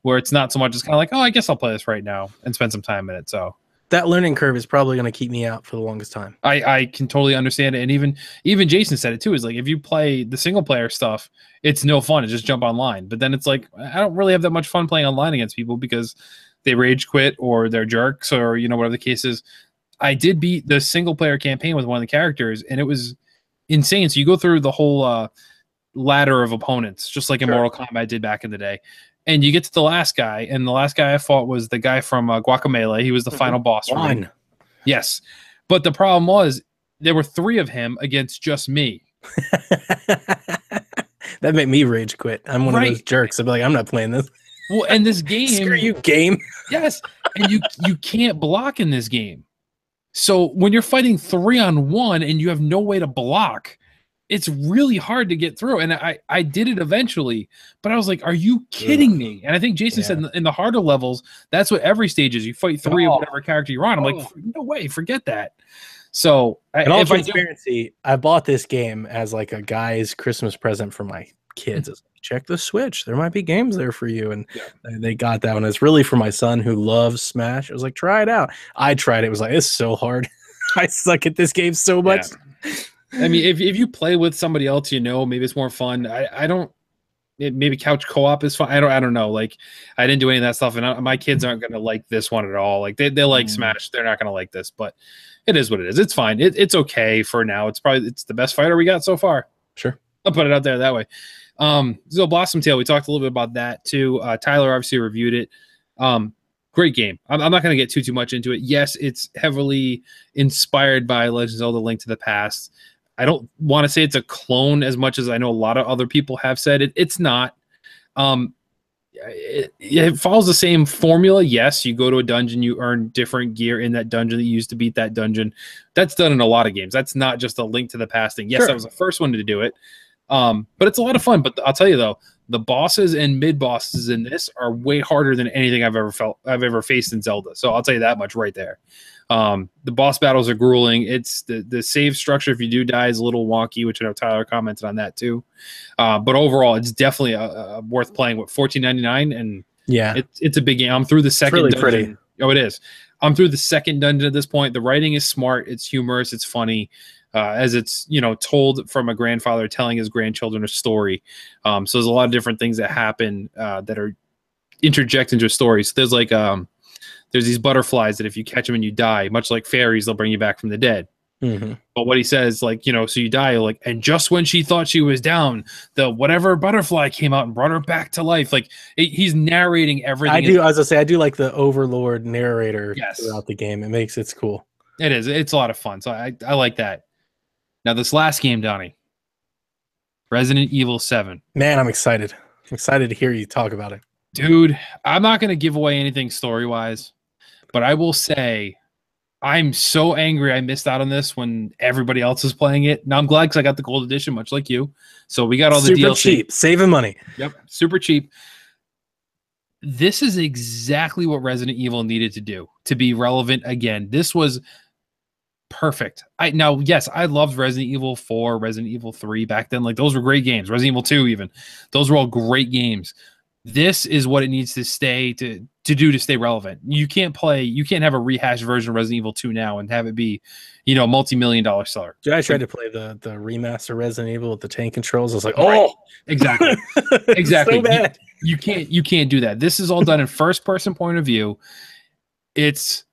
where it's not so much. It's kind of like, oh, I guess I'll play this right now and spend some time in it. So that learning curve is probably going to keep me out for the longest time. I can totally understand it. And even Jason said it too, is like, if you play the single player stuff, it's no fun. It's just jump online. But then it's like, I don't really have that much fun playing online against people because they rage quit or they're jerks or, you know, whatever the case is. I did beat the single player campaign with one of the characters and it was insane. So you go through the whole ladder of opponents, just like in Mortal Kombat did back in the day. And you get to the last guy, and the last guy I fought was the guy from Guacamelee. He was the final boss. Yes. But the problem was there were 3 of him against just me. That made me rage quit. I'm one of those jerks. I'd be like, I'm not playing this. Well, and this game. Screw you, game. Yes. And you can't block in this game. So when you're fighting 3-on-1 and you have no way to block, it's really hard to get through. And I did it eventually, but I was like, are you kidding me? And I think Jason said in the harder levels, that's what every stage is. You fight 3 of whatever character you're on. I'm like, no way, forget that. So in all transparency, I bought this game as like a guy's Christmas present for my kids. It's like, check the Switch. There might be games there for you. And they got that one. It's really for my son who loves Smash. I was like, try it out. I tried it. It was like, it's so hard. I suck at this game so much. Yeah. I mean, if you play with somebody else, maybe it's more fun. I don't. Maybe couch co-op is fun. I don't know. Like, I didn't do any of that stuff, and my kids aren't going to like this one at all. Like, they like Smash. They're not going to like this, but it is what it is. It's fine. It's okay for now. It's the best fighter we got so far. Sure, I'll put it out there that way. So Blossom Tale, we talked a little bit about that too. Tyler obviously reviewed it. Great game. I'm not going to get too much into it. Yes, it's heavily inspired by Legend of Zelda: Link to the Past. I don't want to say it's a clone as much as I know a lot of other people have said it. It's not. It follows the same formula. Yes, you go to a dungeon, you earn different gear in that dungeon that you used to beat that dungeon. That's done in a lot of games. That's not just a Link to the Past thing. Yes, I was the first one to do it. But it's a lot of fun. But I'll tell you though, the bosses and mid bosses in this are way harder than anything I've ever faced in Zelda. So I'll tell you that much right there. The boss battles are grueling. It's the save structure, if you do die, is a little wonky, which I know Tyler commented on that too. But overall, it's definitely worth playing with $14.99, and it's a big game. I'm through the second dungeon. Pretty. Oh, it is. I'm through the second dungeon at this point. The writing is smart. It's humorous. It's funny. As it's told from a grandfather telling his grandchildren a story. So there's a lot of different things that happen that are interjected into a story. So there's like there's these butterflies that if you catch them and you die, much like fairies, they'll bring you back from the dead. But what he says, like, so you die, like, and just when she thought she was down, the whatever butterfly came out and brought her back to life. Like, he's narrating everything. I do like the overlord narrator throughout the game. It's cool. It is. It's a lot of fun. So I like that. Now, this last game, Donnie, Resident Evil 7. Man, I'm excited. I'm excited to hear you talk about it. Dude, I'm not going to give away anything story-wise, but I will say I'm so angry I missed out on this when everybody else is playing it. Now, I'm glad because I got the gold edition, much like you. So we got all the DLC. Super cheap. Saving money. Yep, super cheap. This is exactly what Resident Evil needed to do to be relevant again. This was perfect. Yes, I loved Resident Evil 4, Resident Evil 3 back then. Like, those were great games. Resident Evil 2 even. Those were all great games. This is what it needs to stay relevant. You can't have a rehashed version of Resident Evil 2 now and have it be, multi-million-dollar seller. I tried to play the remaster Resident Evil with the tank controls. I was like, exactly. Exactly. So bad. You can't do that. This is all done in first-person point of view. It's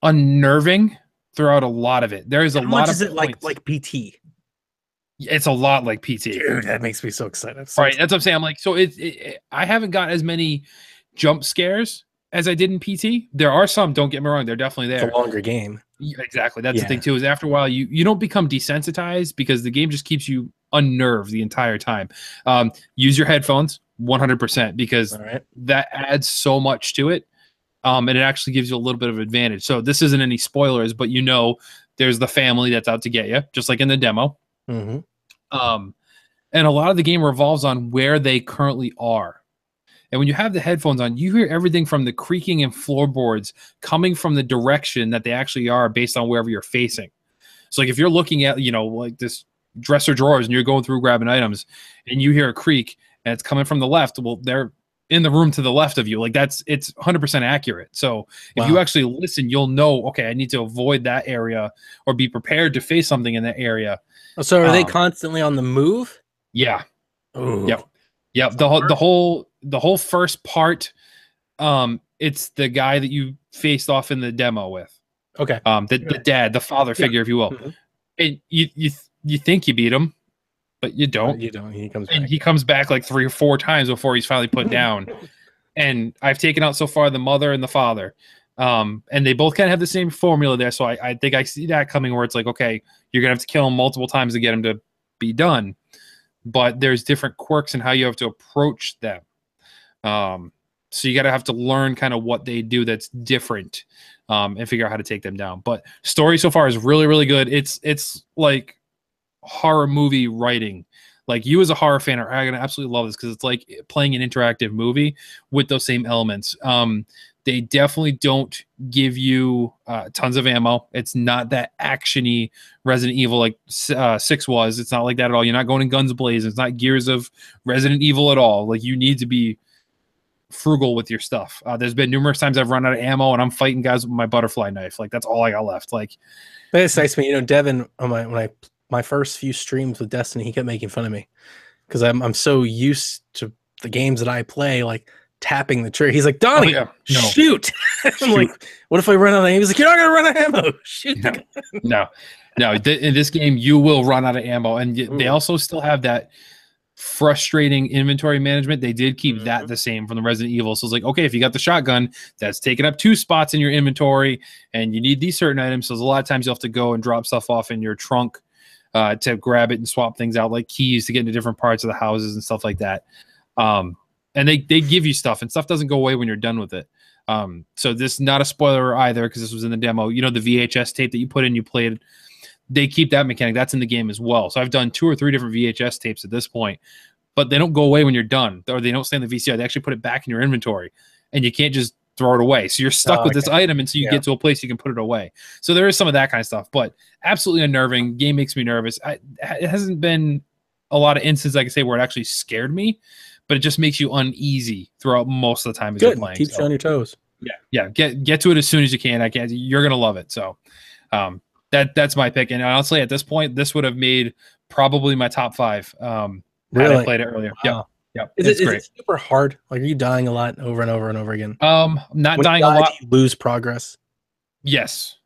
unnerving throughout a lot of it. There is a lot of is it like PT? It's a lot like PT. Dude, that makes me so excited. That's what I'm saying. I'm like, so I haven't got as many jump scares as I did in PT. There are some, don't get me wrong, they're definitely there. It's a longer game. Exactly. That's the thing too, is after a while you don't become desensitized because the game just keeps you unnerved the entire time. Use your headphones 100% because that adds so much to it. And it actually gives you a little bit of advantage. So this isn't any spoilers, but there's the family that's out to get you, just like in the demo. And a lot of the game revolves on where they currently are. And when you have the headphones on, you hear everything from the creaking and floorboards coming from the direction that they actually are based on wherever you're facing. So like if you're looking at, like this dresser drawers and you're going through grabbing items and you hear a creak and it's coming from the left, well, they're in the room to the left of you. Like it's 100% accurate. So if you actually listen, you'll know, okay, I need to avoid that area or be prepared to face something in that area. So are they constantly on the move? Yeah. Ooh. Yep. The whole first part, it's the guy that you faced off in the demo with. Okay. The dad, the father figure, if you will. And you think you beat him, but you don't. You don't. He comes back. And he comes back like 3 or 4 times before he's finally put down. And I've taken out so far the mother and the father. And they both kind of have the same formula there. So I think I see that coming where it's like, okay, you're going to have to kill him multiple times to get him to be done. But there's different quirks in how you have to approach them. So you got to have to learn kind of what they do that's different, and figure out how to take them down. But story so far is really, really good. It's like horror movie writing. Like, you as a horror fan are going to absolutely love this, because it's like playing an interactive movie with those same elements. They definitely don't give you tons of ammo. It's not that actiony Resident Evil like 6 was. It's not like that at all. You're not going in guns blazing. It's not Gears of Resident Evil at all. Like, you need to be frugal with your stuff. There's been numerous times I've run out of ammo and I'm fighting guys with my butterfly knife. Like, that's all I got left. Like, it's nice to me. You know, Devin, on my first few streams with Destiny, he kept making fun of me because I'm so used to the games that I play, like tapping the trigger. He's like, Donnie, shoot. I'm like, what if I run out of ammo? He's like, you're not gonna run out of ammo. Shoot. No. In this game, you will run out of ammo, and they also still have that frustrating inventory management. They did keep that the same from the Resident Evil. So it's like, okay, if you got the shotgun, that's taking up 2 spots in your inventory, and you need these certain items. So a lot of times you'll have to go and drop stuff off in your trunk to grab it and swap things out, like keys to get into different parts of the houses and stuff like that. And they give you stuff, and stuff doesn't go away when you're done with it. So this is not a spoiler either, because this was in the demo. You know, the VHS tape that you put in, you played, they keep that mechanic. That's in the game as well. So I've done 2 or 3 different VHS tapes at this point, but they don't go away when you're done, or they don't stay in the VCR. They actually put it back in your inventory, and you can't just throw it away. So you're stuck with this item until you get to a place you can put it away. So there is some of that kind of stuff, but absolutely unnerving. Game makes me nervous. It hasn't been a lot of instances, I can say, where it actually scared me, but it just makes you uneasy throughout most of the time as you're playing. Keeps you on your toes. Yeah. Get to it as soon as you can. You're gonna love it. So that's my pick. And honestly, at this point, this would have made probably my top 5. Really? Had I played it earlier. Wow. Yep. Is it super hard? Like, are you dying a lot over and over and over again? Not dying a lot. You lose progress. Yes.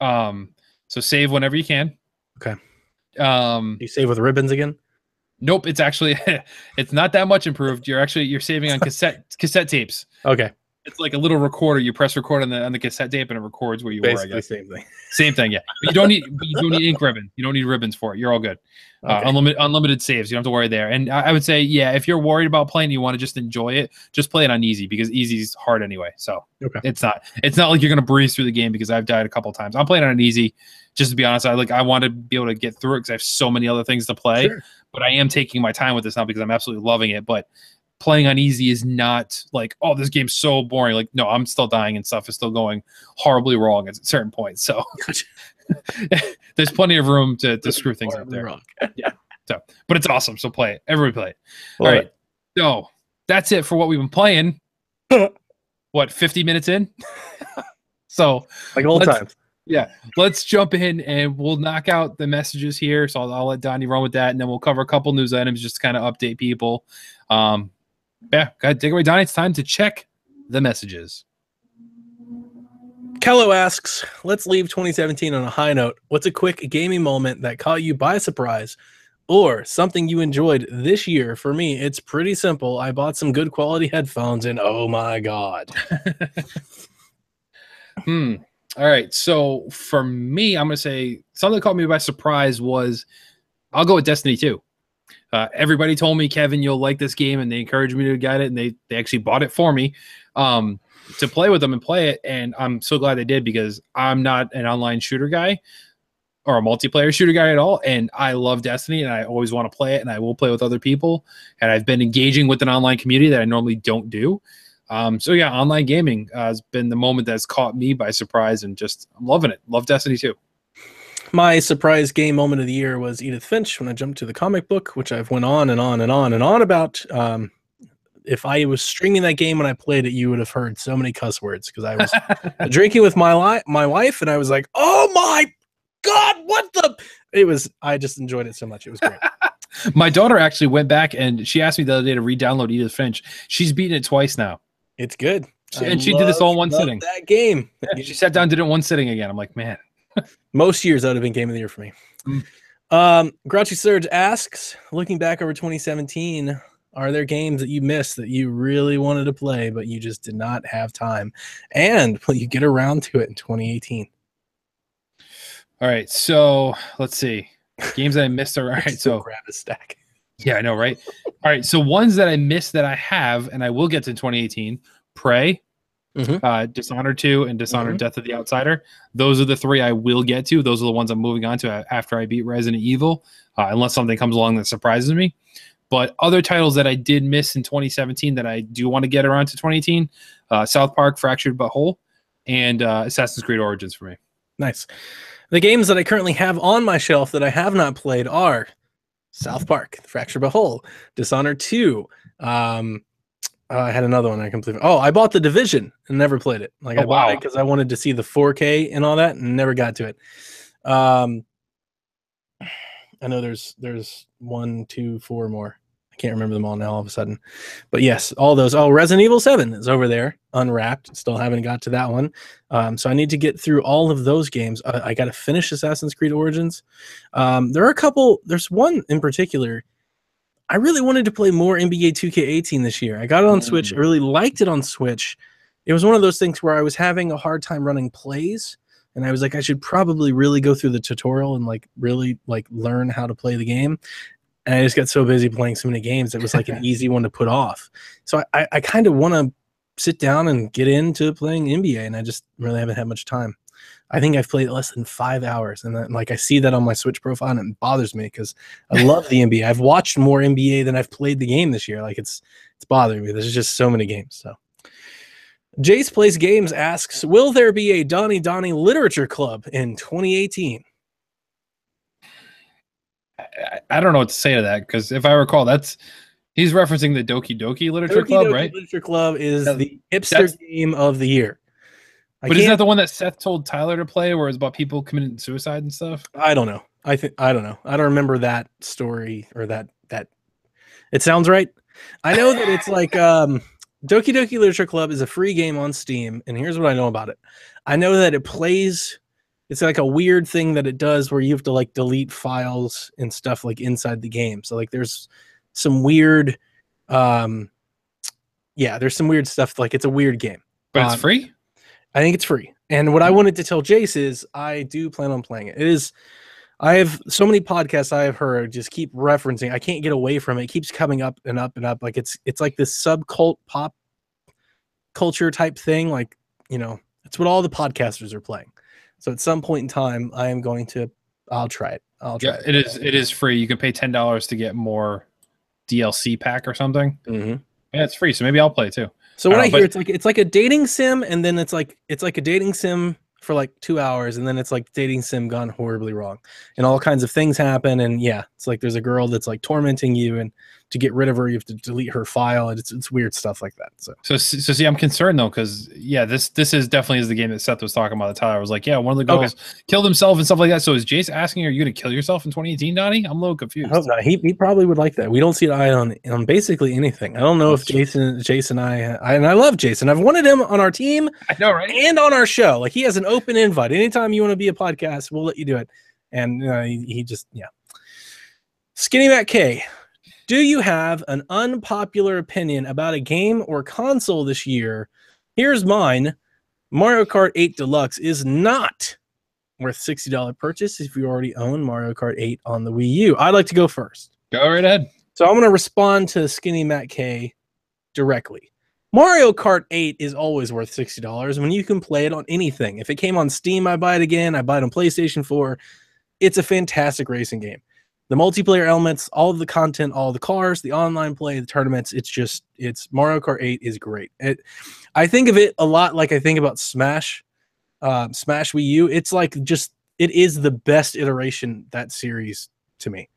So save whenever you can. Okay. You save with ribbons again? Nope, it's actually it's not that much improved. You're saving on cassette tapes. Okay. It's like a little recorder. You press record on the cassette tape, and it records where you were. I guess same thing. Same thing, yeah. But you don't need ink ribbon. You don't need ribbons for it. You're all good. Okay. Unlimited saves. You don't have to worry there. And I would say, yeah, if you're worried about playing, you want to just enjoy it, just play it on easy, because easy's hard anyway. So it's not like you're gonna breeze through the game, because I've died a couple times. I'm playing on an easy. Just to be honest, I want to be able to get through it because I have so many other things to play. Sure. But I am taking my time with this now because I'm absolutely loving it. But playing on easy is not like, oh, this game's so boring. Like, no, I'm still dying and stuff is still going horribly wrong at certain points. So there's plenty of room to screw things up there. Yeah. So, but it's awesome. So play it. Everybody play it. All right. So that's it for what we've been playing. What, 50 minutes in? So like old times. Yeah, let's jump in and we'll knock out the messages here. So I'll let Donnie run with that, and then we'll cover a couple news items just to kind of update people. Yeah, go ahead, take it away, Donnie. It's time to check the messages. Kello asks, let's leave 2017 on a high note. What's a quick gaming moment that caught you by surprise, or something you enjoyed this year? For me, it's pretty simple. I bought some good quality headphones, and oh my God. All right, so for me, I'm going to say something that caught me by surprise was, I'll go with Destiny 2. Everybody told me, Kevin, you'll like this game, and they encouraged me to get it, and they actually bought it for me to play with them and play it, and I'm so glad they did, because I'm not an online shooter guy or a multiplayer shooter guy at all, and I love Destiny, and I always want to play it, and I will play with other people, and I've been engaging with an online community that I normally don't do. So yeah, online gaming has been the moment that's caught me by surprise, and just I'm loving it. Love Destiny 2. My surprise game moment of the year was Edith Finch, when I jumped to the comic book, which I've went on and on and on and on about. If I was streaming that game when I played it, you would have heard so many cuss words, because I was drinking with my wife, and I was like, oh my God, what the? I just enjoyed it so much. It was great. My daughter actually went back, and she asked me the other day to re-download Edith Finch. She's beaten it twice now. It's good. And she did this all in one sitting. That game. Yeah, she sat down, did it in one sitting again. I'm like, man. Most years that would have been game of the year for me. Grouchy Surge asks, looking back over 2017, are there games that you missed that you really wanted to play, but you just did not have time? And will you get around to it in 2018? All right. So let's see. Games that I missed. All right. So grab a stack. Yeah, I know, right? All right, so ones that I missed that I have, and I will get to 2018, Prey, Dishonored 2, and Dishonored Death of the Outsider. Those are the 3 I will get to. Those are the ones I'm moving on to after I beat Resident Evil, unless something comes along that surprises me. But other titles that I did miss in 2017 that I do want to get around to 2018, South Park, Fractured But Whole, and Assassin's Creed Origins for me. Nice. The games that I currently have on my shelf that I have not played are South Park, Fractured But Whole, Dishonored 2. I had another one I completely. Oh, I bought The Division and never played it. Like I bought it because I wanted to see the 4K and all that, and never got to it. I know there's 1, 2, 4 more. I can't remember them all now all of a sudden. But yes, all those. Oh, Resident Evil 7 is over there, unwrapped. Still haven't got to that one. So I need to get through all of those games. I got to finish Assassin's Creed Origins. There are a couple. There's one in particular. I really wanted to play more NBA 2K18 this year. I got it on Switch. I really liked it on Switch. It was one of those things where I was having a hard time running plays. And I was like, I should probably really go through the tutorial and like really like learn how to play the game. And I just got so busy playing so many games. It was like an easy one to put off. So I kind of want to sit down and get into playing NBA, and I just really haven't had much time. I think I've played less than 5 hours, and then, like I see that on my Switch profile, and it bothers me because I love the NBA. I've watched more NBA than I've played the game this year. Like it's bothering me. There's just so many games. So Jace Plays Games asks, will there be a Donnie Literature Club in 2018? I don't know what to say to that, because if I recall, he's referencing the Doki Doki Literature Club, right? Literature Club is the hipster game of the year. But isn't that the one that Seth told Tyler to play, where it's about people committing suicide and stuff? I don't know. I don't know. I don't remember that story or that. It sounds right. I know that it's like Doki Doki Literature Club is a free game on Steam, and here's what I know about it. I know that it plays. It's like a weird thing that it does where you have to like delete files and stuff like inside the game. So like there's some weird, there's some weird stuff. Like it's a weird game. But it's free? I think it's free. And what I wanted to tell Jace is I do plan on playing it. I have so many podcasts I have heard just keep referencing. I can't get away from it. It keeps coming up and up and up. Like it's like this subcult pop culture type thing. Like, you know, it's what all the podcasters are playing. So at some point in time, I'll try it. It is free. You can pay $10 to get more DLC pack or something. Mm-hmm. Yeah, it's free. So maybe I'll play too. So what I hear, it's like a dating sim, and then it's like a dating sim for like 2 hours, and then it's like dating sim gone horribly wrong, and all kinds of things happen. And yeah, it's like there's a girl that's like tormenting you, and to get rid of her, you have to delete her file, and it's weird stuff like that. So see, I'm concerned though, because yeah, this is definitely the game that Seth was talking about. That Tyler was like, yeah, one of the girls killed himself and stuff like that. So is Jace asking, are you going to kill yourself in 2018, Donnie? I'm a little confused. I hope not. He probably would like that. We don't see eye on basically anything. I don't know if Jason and I love Jason. I've wanted him on our team. I know, right? And on our show. Like he has an open invite. Anytime you want to be a podcast, we'll let you do it. And he just, yeah. Skinny Matt K. Do you have an unpopular opinion about a game or console this year? Here's mine. Mario Kart 8 Deluxe is not worth $60 purchase if you already own Mario Kart 8 on the Wii U. I'd like to go first. Go right ahead. So I'm going to respond to Skinny Matt K directly. Mario Kart 8 is always worth $60 when you can play it on anything. If it came on Steam, I buy it again. I buy it on PlayStation 4. It's a fantastic racing game. The multiplayer elements, all of the content, all the cars, the online play, the tournaments, it's Mario Kart 8 is great. I think of it a lot like I think about Smash Wii U. It's like it is the best iteration that series to me.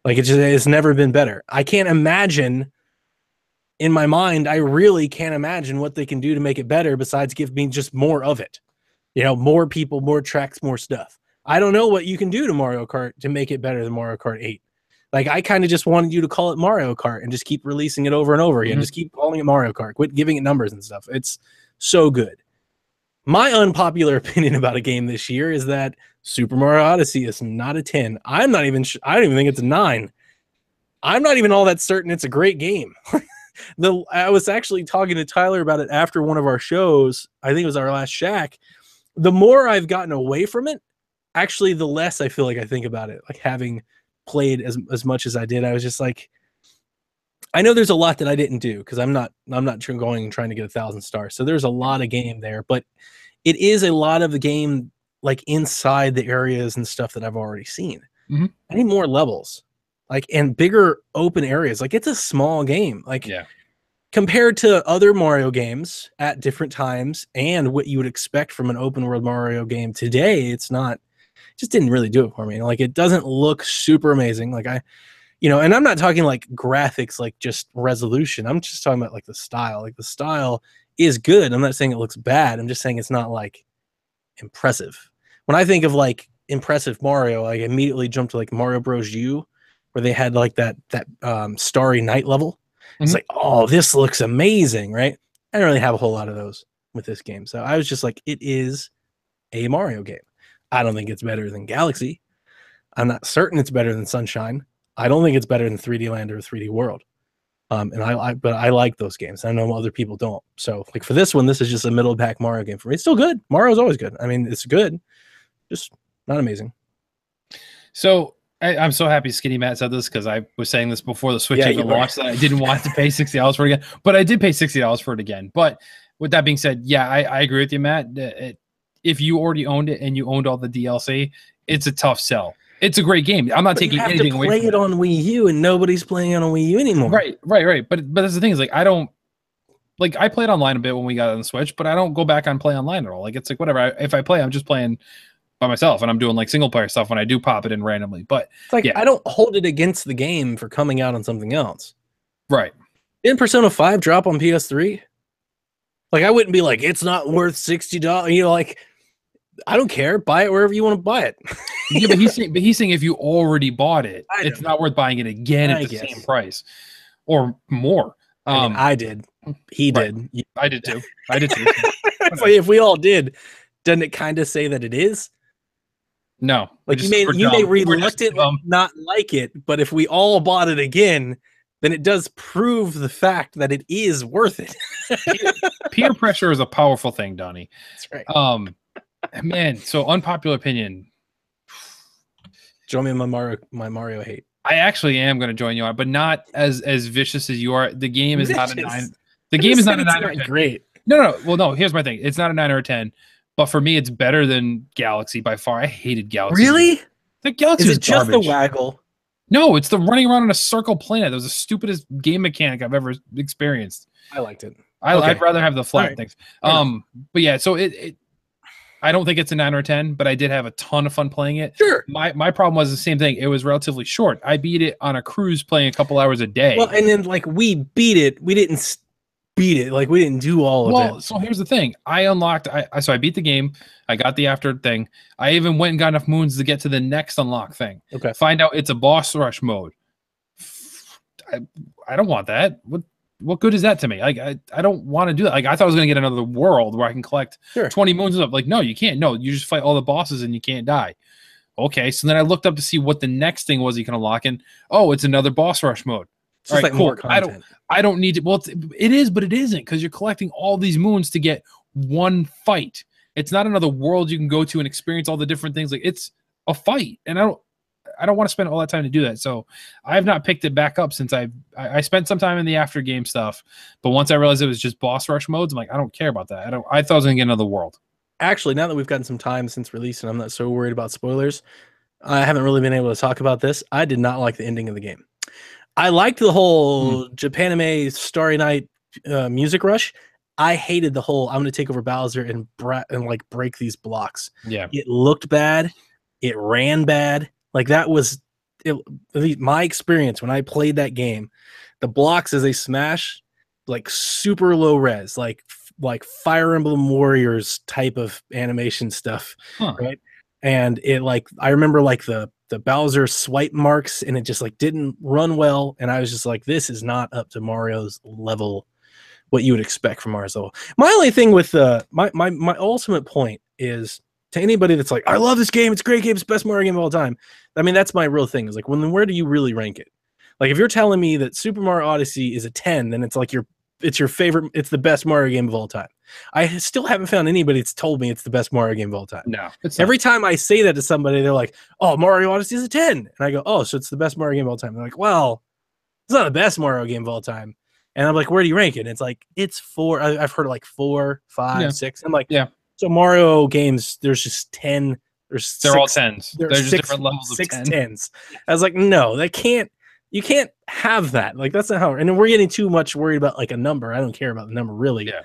Like it's never been better. I can't imagine in my mind, I really can't imagine what they can do to make it better besides give me just more of it. You know, more people, more tracks, more stuff. I don't know what you can do to Mario Kart to make it better than Mario Kart 8. Like, I kind of just wanted you to call it Mario Kart and just keep releasing it over and over again. Mm-hmm. Just keep calling it Mario Kart. Quit giving it numbers and stuff. It's so good. My unpopular opinion about a game this year is that Super Mario Odyssey is not a 10. I don't even think it's a 9. I'm not even all that certain it's a great game. I was actually talking to Tyler about it after one of our shows. I think it was our last Shack. The more I've gotten away from it, actually, the less I feel like I think about it. Like having played as much as I did, I was just like, I know there's a lot that I didn't do because I'm not going and trying to get 1,000 stars. So there's a lot of game there, but it is a lot of the game like inside the areas and stuff that I've already seen. Mhm. I need more levels, like, and bigger open areas. Like, it's a small game. Like, Yeah. compared to other Mario games at different times and what you would expect from an open world Mario game today, it's not, just didn't really do it for me. Like, it doesn't look super amazing. Like, and I'm not talking like graphics, like just resolution. I'm just talking about like the style. Like, the style is good. I'm not saying it looks bad. I'm just saying it's not like impressive. When I think of like impressive Mario, I immediately jump to like Mario Bros. U, where they had like that Starry Night level. It's like, oh, this looks amazing, right? I don't really have a whole lot of those with this game. So I was just like, it is a Mario game. I don't think it's better than Galaxy. I'm not certain it's better than Sunshine. I don't think it's better than 3D Land or 3D World. But I like those games. I know other people don't. So like for this one, this is just a middle pack Mario game for me. It's still good. Mario's always good. I mean, it's good, just not amazing. So I'm so happy Skinny Matt said this because I was saying this before the Switch even launched that I didn't want to pay $60 for it again, but I did pay $60 for it again. But with that being said, yeah, I agree with you, Matt. If you already owned it and you owned all the DLC, it's a tough sell. It's a great game. I'm not taking anything away from it. You have to play it on Wii U, and nobody's playing it on Wii U anymore. Right. But that's the thing is, like, I don't like. I played online a bit when we got on the Switch, but I don't go back on play online at all. Like, it's like whatever. If I play, I'm just playing by myself, and I'm doing like single player stuff when I do pop it in randomly. But it's like, yeah. I don't hold it against the game for coming out on something else. Right. Didn't Persona 5 drop on PS3? Like, I wouldn't be like, it's not worth $60. You know, like, I don't care. Buy it wherever you want to buy it. Yeah, but he's saying if you already bought it, it's not worth buying it again at the same price or more. I did. He did. I did too. I did too. So if we all did, doesn't it kind of say that it is? No. Like, you may reluctantly not like it, but if we all bought it again, then it does prove the fact that it is worth it. Peer pressure is a powerful thing, Donnie. That's right. Man, so unpopular opinion. Join me in my Mario hate. I actually am going to join you on, but not as vicious as you are. The game is not a 9. The game is not a 9 or 10. Great. No. Well, no. Here's my thing. It's not a 9 or a 10, but for me, it's better than Galaxy by far. I hated Galaxy. Really? The Galaxy is it just the waggle? No, it's the running around on a circle planet. That was the stupidest game mechanic I've ever experienced. I liked it. I'd rather have the flat things. But yeah, so I don't think it's a 9 or a 10, but I did have a ton of fun playing it. Sure. My problem was the same thing. It was relatively short. I beat it on a cruise playing a couple hours a day. Well, and then like we beat it. We didn't beat it. Like we didn't do all of it. Well, so here's the thing. I unlocked. So I beat the game. I got the after thing. I even went and got enough moons to get to the next unlock thing. Okay. Find out it's a boss rush mode. I don't want that. What good is that to me? Like, I don't want to do that. Like, I thought I was going to get another world where I can collect 20 moons and stuff. Like, no, you can't. No, you just fight all the bosses and you can't die. Okay, so then I looked up to see what the next thing was you can unlock, and it's another boss rush mode. It's just like cool. More content. I don't need to. Well, it is, but it isn't, because you're collecting all these moons to get one fight. It's not another world you can go to and experience all the different things. Like, it's a fight, and I don't want to spend all that time to do that. So I have not picked it back up since I spent some time in the after game stuff. But once I realized it was just boss rush modes, I'm like, I don't care about that. I thought I was going to get another world. Actually, now that we've gotten some time since release and I'm not so worried about spoilers, I haven't really been able to talk about this. I did not like the ending of the game. I liked the whole Japanime Starry Night music rush. I hated the whole, I'm going to take over Bowser and like break these blocks. Yeah. It looked bad. It ran bad. Like, that was my experience when I played that game. The blocks as they smash, like super low res, like Fire Emblem Warriors type of animation stuff, right? And it, like, I remember like the Bowser swipe marks, and it just like didn't run well. And I was just like, this is not up to Mario's level, what you would expect from Mario's level. My only thing with my ultimate point is, to anybody that's like, I love this game, it's a great game, it's the best Mario game of all time. I mean, that's my real thing. Is like, where do you really rank it? Like, if you're telling me that Super Mario Odyssey is a 10, then it's like it's your favorite, it's the best Mario game of all time. I still haven't found anybody that's told me it's the best Mario game of all time. No. Every time I say that to somebody, they're like, oh, Mario Odyssey is a 10. And I go, oh, so it's the best Mario game of all time. They're like, well, It's not the best Mario game of all time. And I'm like, where do you rank it? And it's like, it's 4. I've heard like 4, 5, 6. I'm like, yeah. So Mario games, there's just 10. They're all 10s. There's just different levels of 10. 10s. I was like, no, that can't. You can't have that. Like, that's not how. And then we're getting too much worried about like a number. I don't care about the number really. Yeah.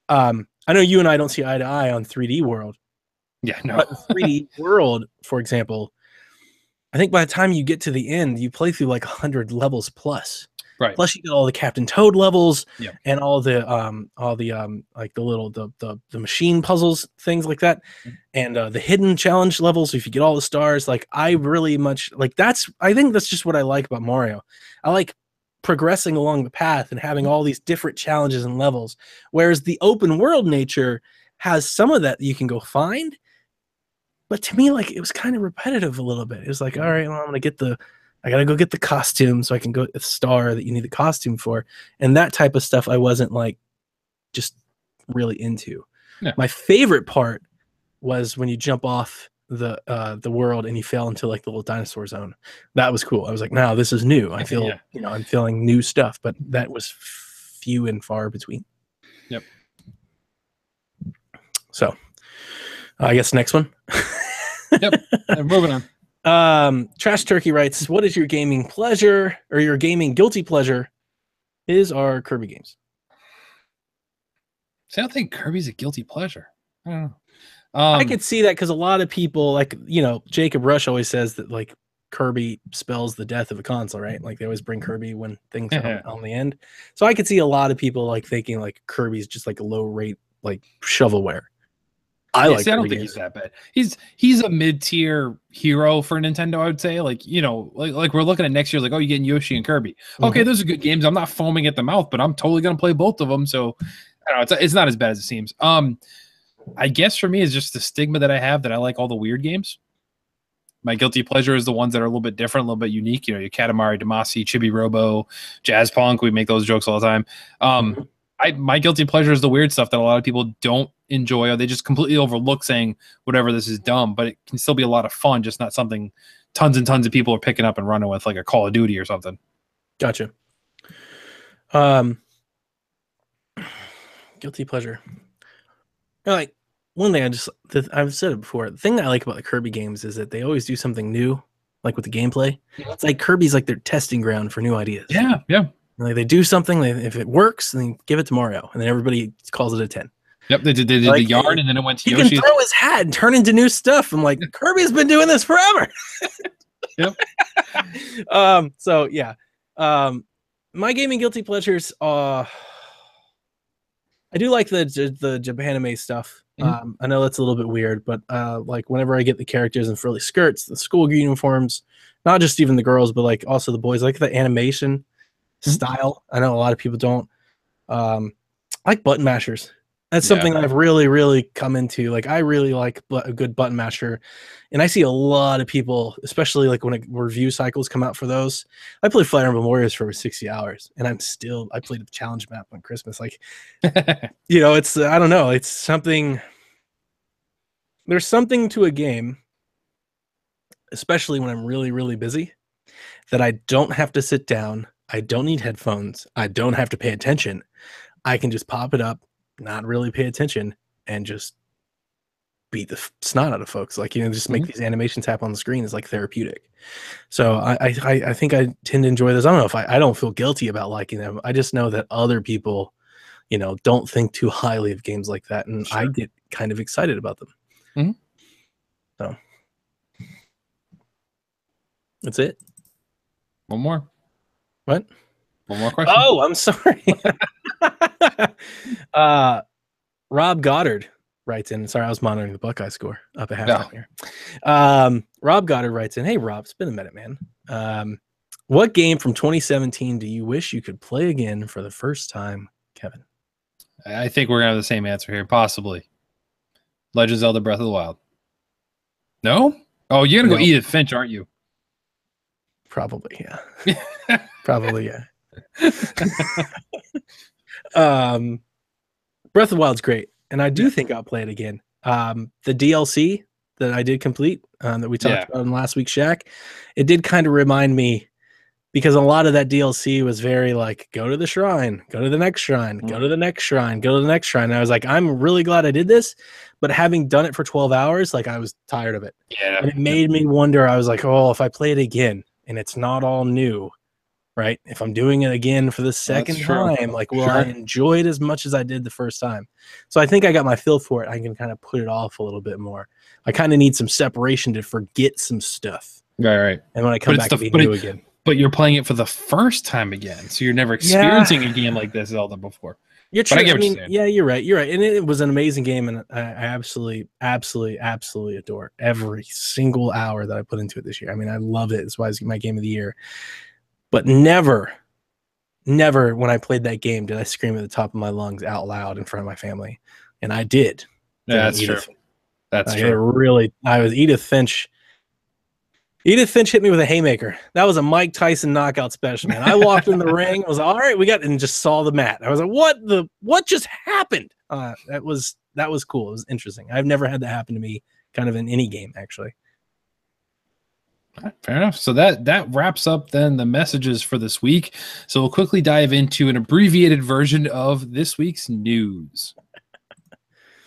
I know you and I don't see eye to eye on 3D World. Yeah, no. But 3D World, for example, I think by the time you get to the end, you play through like 100 levels plus. Right. Plus, you get all the Captain Toad levels, yeah. and all the like the little the machine puzzles, things like that, and the hidden challenge levels. So if you get all the stars, like I really much like that's. I think that's just what I like about Mario. I like progressing along the path and having all these different challenges and levels. Whereas the open world nature has some of that you can go find, but to me, like it was kind of repetitive a little bit. It was like, all right, well, I gotta go get the costume so I can go get the star that you need the costume for. And that type of stuff I wasn't like just really into. Yeah. My favorite part was when you jump off the world and you fell into like the little dinosaur zone. That was cool. I was like, no, this is new. I feel, I'm feeling new stuff, but that was few and far between. Yep. So I guess next one. Yep. Moving on. Trash Turkey writes, what is your gaming pleasure or your gaming guilty pleasure? Is our Kirby games. See, I don't think Kirby's a guilty pleasure. I don't know. I could see that because a lot of people, like, Jacob Rush always says that like Kirby spells the death of a console, right? Like they always bring Kirby when things are on the end. So I could see a lot of people like thinking like Kirby's just like a low rate like shovelware. I don't think he's that bad. He's a mid-tier hero for Nintendo, I would say. Like, like we're looking at next year, like, oh, you're getting Yoshi and Kirby. Okay, those are good games. I'm not foaming at the mouth, but I'm totally gonna play both of them. So I don't know, it's not as bad as it seems. I guess for me is just the stigma that I have that I like all the weird games. My guilty pleasure is the ones that are a little bit different, a little bit unique. Your Katamari Damacy, Chibi Robo, Jazz Punk. We make those jokes all the time. My guilty pleasure is the weird stuff that a lot of people don't enjoy, or they just completely overlook, saying whatever, this is dumb, but it can still be a lot of fun, just not something tons and tons of people are picking up and running with, like a Call of Duty or something. Gotcha. Guilty pleasure. Like one thing I've said it before. The thing that I like about the Kirby games is that they always do something new, like with the gameplay. It's like Kirby's like their testing ground for new ideas. Yeah. Like they do something, if it works, then give it to Mario, and then everybody calls it a 10. Yep, they did the yard, and then it went to Yoshi. He can throw his hat and turn into new stuff. I'm like, Kirby's been doing this forever. Yep. So yeah. My gaming guilty pleasures. I do like the Japanime stuff. I know that's a little bit weird, but like whenever I get the characters in frilly skirts, the school uniforms, not just even the girls, but like also the boys, like the animation style. I know a lot of people don't. I like button mashers. That's something I've really, really come into. Like I really like a good button masher, and I see a lot of people, especially like when review cycles come out for those. I played Fire Emblem Warriors for 60 hours, and I played a challenge map on Christmas. Like, it's I don't know. It's something. There's something to a game, especially when I'm really, really busy, that I don't have to sit down. I don't need headphones. I don't have to pay attention. I can just pop it up, not really pay attention, and just beat the snot out of folks. Like, just make these animations happen on the screen is like therapeutic. So I think I tend to enjoy this. I don't know if I don't feel guilty about liking them. I just know that other people, don't think too highly of games like that. And I get kind of excited about them. So that's it. One more. What? One more question. Oh, I'm sorry. Rob Goddard writes in. Sorry, I was monitoring the Buckeye score up at halftime here. Rob Goddard writes in. Hey, Rob, it's been a minute, man. What game from 2017 do you wish you could play again for the first time, Kevin? I think we're gonna have the same answer here. Possibly Legend of Zelda: Breath of the Wild. No? Oh, you're gonna go Edith Finch, aren't you? Probably, yeah. Probably, yeah. Breath of the Wild's great, and I do think I'll play it again. The DLC that I did complete, that we talked about in last week's Shack, it did kind of remind me because a lot of that DLC was very like, go to the shrine, go to the next shrine, go to the next shrine, go to the next shrine. And I was like, I'm really glad I did this, but having done it for 12 hours, like I was tired of it. Yeah. And it made me wonder, I was like, oh, if I play it again and it's not all new, right? If I'm doing it again for the second time, like, will I enjoy it as much as I did the first time? So I think I got my feel for it. I can kind of put it off a little bit more. I kind of need some separation to forget some stuff. Right. And when I come back to be new again. But you're playing it for the first time again, so you're never experiencing a game like this Zelda before. You're true. I mean, yeah, you're right. You're right. And it was an amazing game, and I absolutely adore every single hour that I put into it this year. I mean, I love it. That's why it's my game of the year. But never when I played that game did I scream at the top of my lungs out loud in front of my family. And I did. Yeah, that's true. That's true. I was Edith Finch. Edith Finch hit me with a haymaker. That was a Mike Tyson knockout special, man. I walked in the ring. I was like, all right, and just saw the mat. I was like, what just happened? That was cool. It was interesting. I've never had that happen to me kind of in any game, actually. Fair enough. So that wraps up then the messages for this week. So we'll quickly dive into an abbreviated version of this week's news.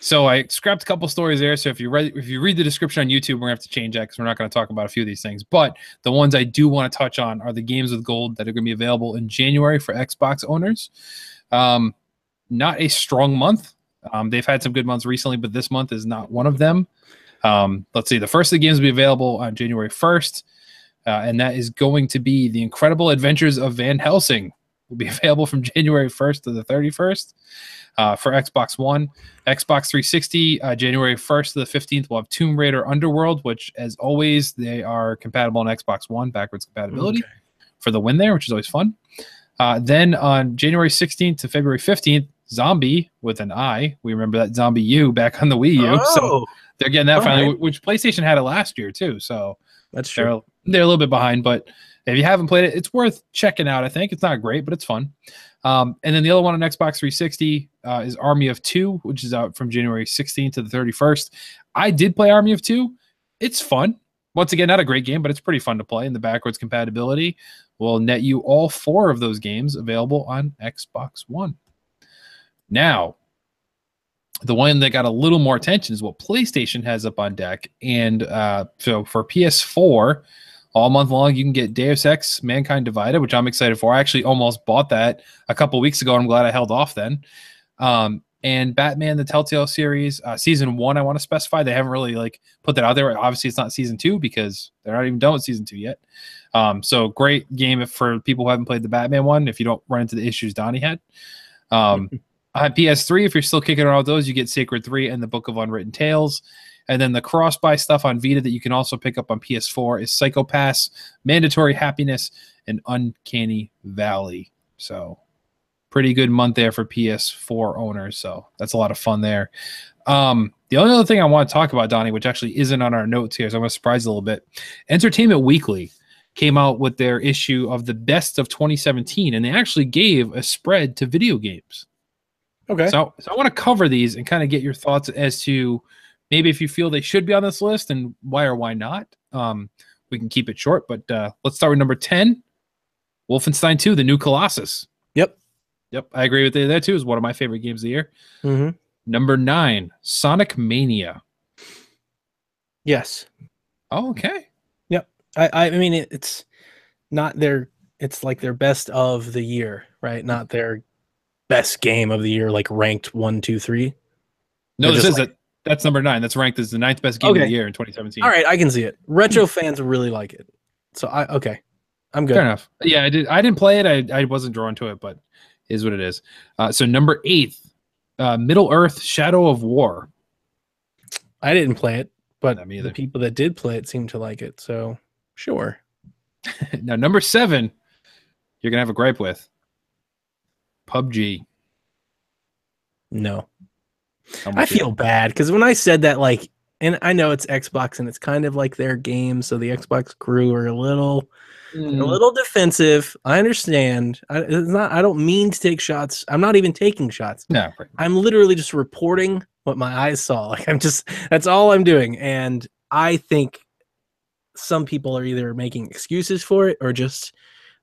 So I scrapped a couple stories there. So if you read the description on YouTube, we're gonna have to change that because we're not going to talk about a few of these things. But the ones I do want to touch on are the games with gold that are going to be available in January for Xbox owners. Not a strong month. They've had some good months recently, but this month is not one of them. Let's see. The first of the games will be available on January 1st, and that is going to be The Incredible Adventures of Van Helsing. Will be available from January 1st to the 31st. For Xbox One. Xbox 360, January 1st to the 15th, we'll have Tomb Raider Underworld, which, as always, they are compatible on Xbox One, backwards compatibility for the win there, which is always fun. Then on January 16th to February 15th, Zombie with an I. We remember that Zombie U back on the Wii U. Oh, so they're getting that finally, which PlayStation had it last year, too. So that's true. They're a little bit behind, but if you haven't played it, it's worth checking out, I think. It's not great, but it's fun. And then the other one on Xbox 360 is Army of Two, which is out from January 16th to the 31st. I did play Army of Two. It's fun. Once again, not a great game, but it's pretty fun to play. And the backwards compatibility will net you all 4 of those games available on Xbox One. Now, the one that got a little more attention is what PlayStation has up on deck. And so for PS4, all month long, you can get Deus Ex Mankind Divided, which I'm excited for. I actually almost bought that a couple weeks ago, and I'm glad I held off then. And Batman, the Telltale series, season 1, I want to specify. They haven't really put that out there. Obviously, it's not season 2 because they're not even done with season 2 yet. So great game for people who haven't played the Batman one, if you don't run into the issues Donnie had. On PS3, if you're still kicking around with those, you get Sacred 3 and the Book of Unwritten Tales. And then the cross-buy stuff on Vita that you can also pick up on PS4 is Psycho Pass, Mandatory Happiness, and Uncanny Valley. So pretty good month there for PS4 owners. So that's a lot of fun there. The only other thing I want to talk about, Donnie, which actually isn't on our notes here, so I'm going to surprise you a little bit. Entertainment Weekly came out with their issue of the best of 2017, and they actually gave a spread to video games. Okay. So I want to cover these and kind of get your thoughts as to maybe if you feel they should be on this list and why or why not. We can keep it short, but let's start with number 10, Wolfenstein 2, The New Colossus. Yep, I agree with you there too. It's one of my favorite games of the year. Mm-hmm. Number 9, Sonic Mania. Yes. Oh, okay. Yep. I mean, it's not it's like their best of the year, right? Not their best game of the year, like ranked 1, 2, 3. No, this is that's number 9. That's ranked as the 9th best game of the year in 2017. All right, I can see it. Retro fans really like it. So I'm good. Fair enough. Yeah, I didn't play it. I wasn't drawn to it, but it is what it is. So number 8, Middle Earth: Shadow of War. I didn't play it, but the people that did play it seemed to like it. So sure. Now number 7, you're gonna have a gripe with PUBG. No. I feel bad because when I said that, and I know it's Xbox and it's kind of like their game, so the Xbox crew are a little defensive. I understand. I don't mean to take shots. I'm not even taking shots. No, right. I'm literally just reporting what my eyes saw. That's all I'm doing. And I think some people are either making excuses for it or just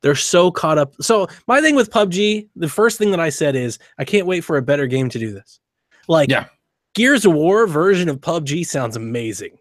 They're so caught up. So my thing with PUBG, the first thing that I said is I can't wait for a better game to do this. Like Gears of War version of PUBG sounds amazing.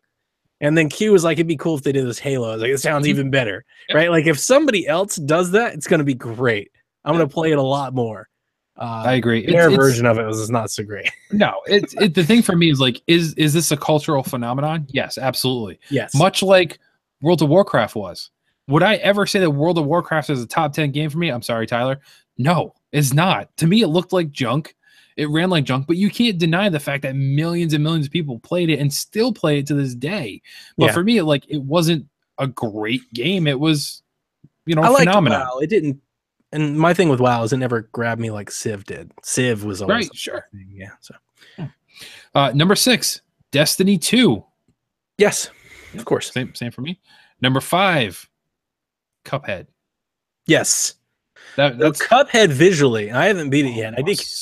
And then Q was like, it'd be cool if they did this Halo. I was like, it sounds even better, right? Like if somebody else does that, it's going to be great. I'm going to play it a lot more. I agree. Their version of it was not so great. No, the thing for me is like, is this a cultural phenomenon? Yes, absolutely. Yes. Much like World of Warcraft was. Would I ever say that World of Warcraft is a top 10 game for me? I'm sorry, Tyler. No, it's not. To me, it looked like junk. It ran like junk, but you can't deny the fact that millions and millions of people played it and still play it to this day. But for me, it wasn't a great game. It was, phenomenal. WoW. It didn't. And my thing with WoW is it never grabbed me like Civ did. Civ was always sure. Thing. Yeah. So, number 6, Destiny 2. Yes, of course. Same for me. Number 5, Cuphead. Yes. That's Cuphead visually. I haven't beat it yet.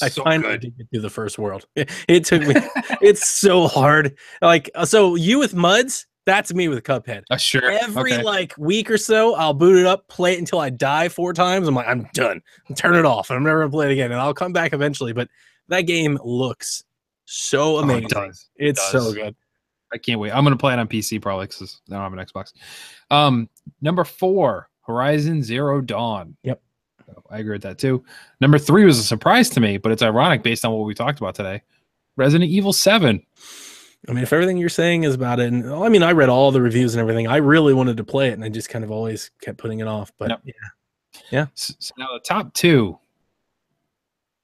I finally did get through the first world. It took me. It's so hard. Like so, you with Muds. That's me with Cuphead. Sure. Every week or so, I'll boot it up, play it until I die 4 times. I'm like, I'm done. Turn it off. I'm never gonna play it again. And I'll come back eventually. But that game looks so amazing. It does. It's so good. I can't wait. I'm gonna play it on PC probably because I don't have an Xbox. Number 4, Horizon Zero Dawn. Yep. I agree with that too. Number 3 was a surprise to me, but it's ironic based on what we talked about today. Resident Evil 7. I mean, if everything you're saying is about it, and I mean, I read all the reviews and everything. I really wanted to play it, and I just kind of always kept putting it off. But yeah. So now the top 2,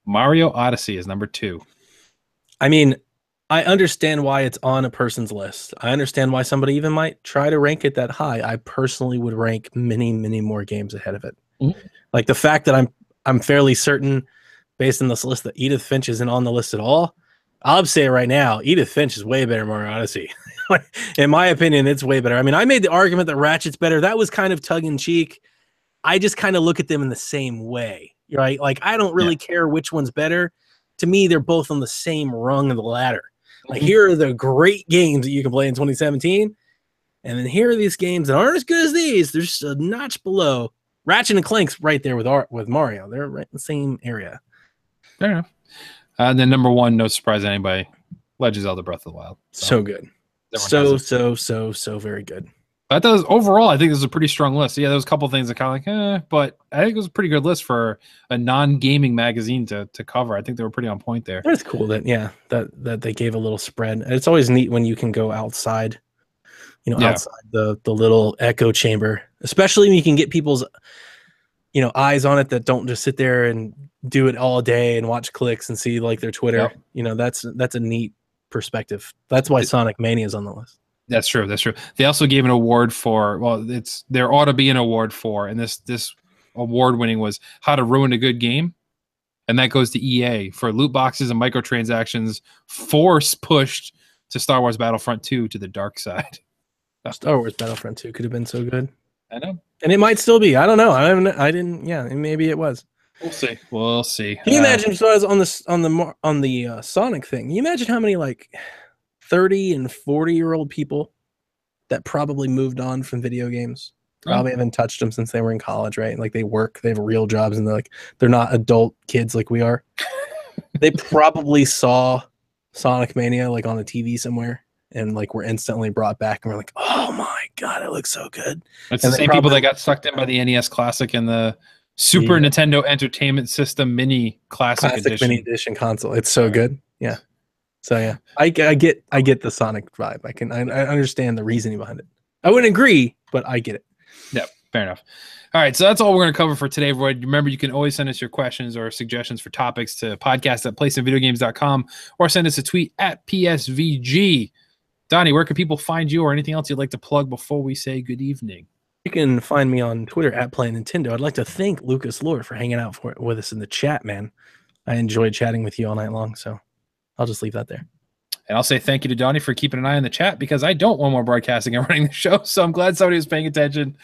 Mario Odyssey is number 2. I mean, I understand why it's on a person's list. I understand why somebody even might try to rank it that high. I personally would rank many, many more games ahead of it. Mm-hmm. Like the fact that I'm fairly certain, based on this list, that Edith Finch isn't on the list at all. I'll say it right now. Edith Finch is way better than Mario Odyssey. In my opinion, it's way better. I mean, I made the argument that Ratchet's better. That was kind of tongue-in-cheek. I just kind of look at them in the same way, right? Like, I don't really care which one's better. To me, they're both on the same rung of the ladder. Like, here are the great games that you can play in 2017, and then here are these games that aren't as good as these. They're just a notch below. Ratchet and Clank's right there with Mario. They're right in the same area. Fair enough. And then number 1, no surprise to anybody, Legend of Zelda Breath of the Wild. So good. So very good. I thought overall, I think this is a pretty strong list. Yeah, there was a couple things that kind of like, but I think it was a pretty good list for a non-gaming magazine to cover. I think they were pretty on point there. It's cool that they gave a little spread. And it's always neat when you can go outside, outside the little echo chamber, especially when you can get people's eyes on it that don't just sit there and do it all day and watch clicks and see like their Twitter. That's a neat perspective. That's why Sonic Mania is on the list. That's true. They also gave an award for, there ought to be an award for, and this award winning was How to Ruin a Good Game. And that goes to EA for loot boxes and microtransactions force pushed to Star Wars Battlefront 2 to the dark side. Star Wars Battlefront 2 could have been so good. I know. And it might still be. I don't know. I didn't. Yeah, maybe it was. We'll see. Can you imagine? So I was on the Sonic thing. Can you imagine how many 30 and 40-year-old people that probably moved on from video games? Probably haven't touched them since they were in college, right? Like they work, they have real jobs, and they're not adult kids like we are. They probably saw Sonic Mania on the TV somewhere, and were instantly brought back, and we're like, "Oh my god, it looks so good!" It's the same people that got sucked in by the NES Classic and the Super Nintendo Entertainment System Mini Classic Edition. Mini Edition console. It's so good. Yeah. So yeah, I get the Sonic vibe. I understand the reasoning behind it. I wouldn't agree, but I get it. Yeah, fair enough. All right, so that's all we're going to cover for today, everyone. Remember, you can always send us your questions or suggestions for topics to podcast@placeandvideogames.com or send us a tweet at PSVG. Donnie, where can people find you or anything else you'd like to plug before we say good evening? You can find me on Twitter at @PlayNintendo. I'd like to thank Lucas Lord for hanging out with us in the chat, man. I enjoyed chatting with you all night long, so I'll just leave that there. And I'll say thank you to Donnie for keeping an eye on the chat because I don't want more broadcasting and running the show. So I'm glad somebody was paying attention.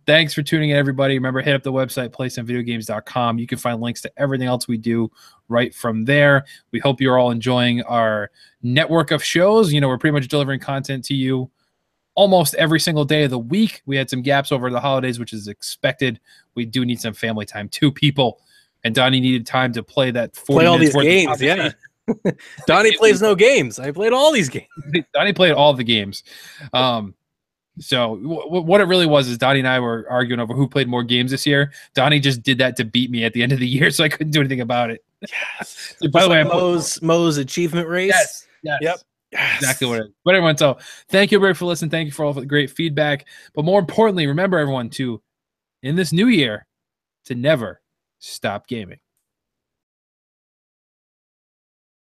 Thanks for tuning in, everybody. Remember, hit up the website, placeandvideogames.com. You can find links to everything else we do right from there. We hope you're all enjoying our network of shows. We're pretty much delivering content to you almost every single day of the week. We had some gaps over the holidays, which is expected. We do need some family time too, people. And Donnie needed time to play that 40 Play all minutes these worth games, of yeah. Donnie plays no games. I played all these games. Donnie played all the games. So what it really was is Donnie and I were arguing over who played more games this year. Donnie just did that to beat me at the end of the year, so I couldn't do anything about it. Yes. So, by the way, Mo's achievement race. Yes. Yep. Exactly what it is. But everyone, so thank you everybody for listening. Thank you for all the great feedback. But more importantly, remember everyone to, in this new year, to never stop gaming.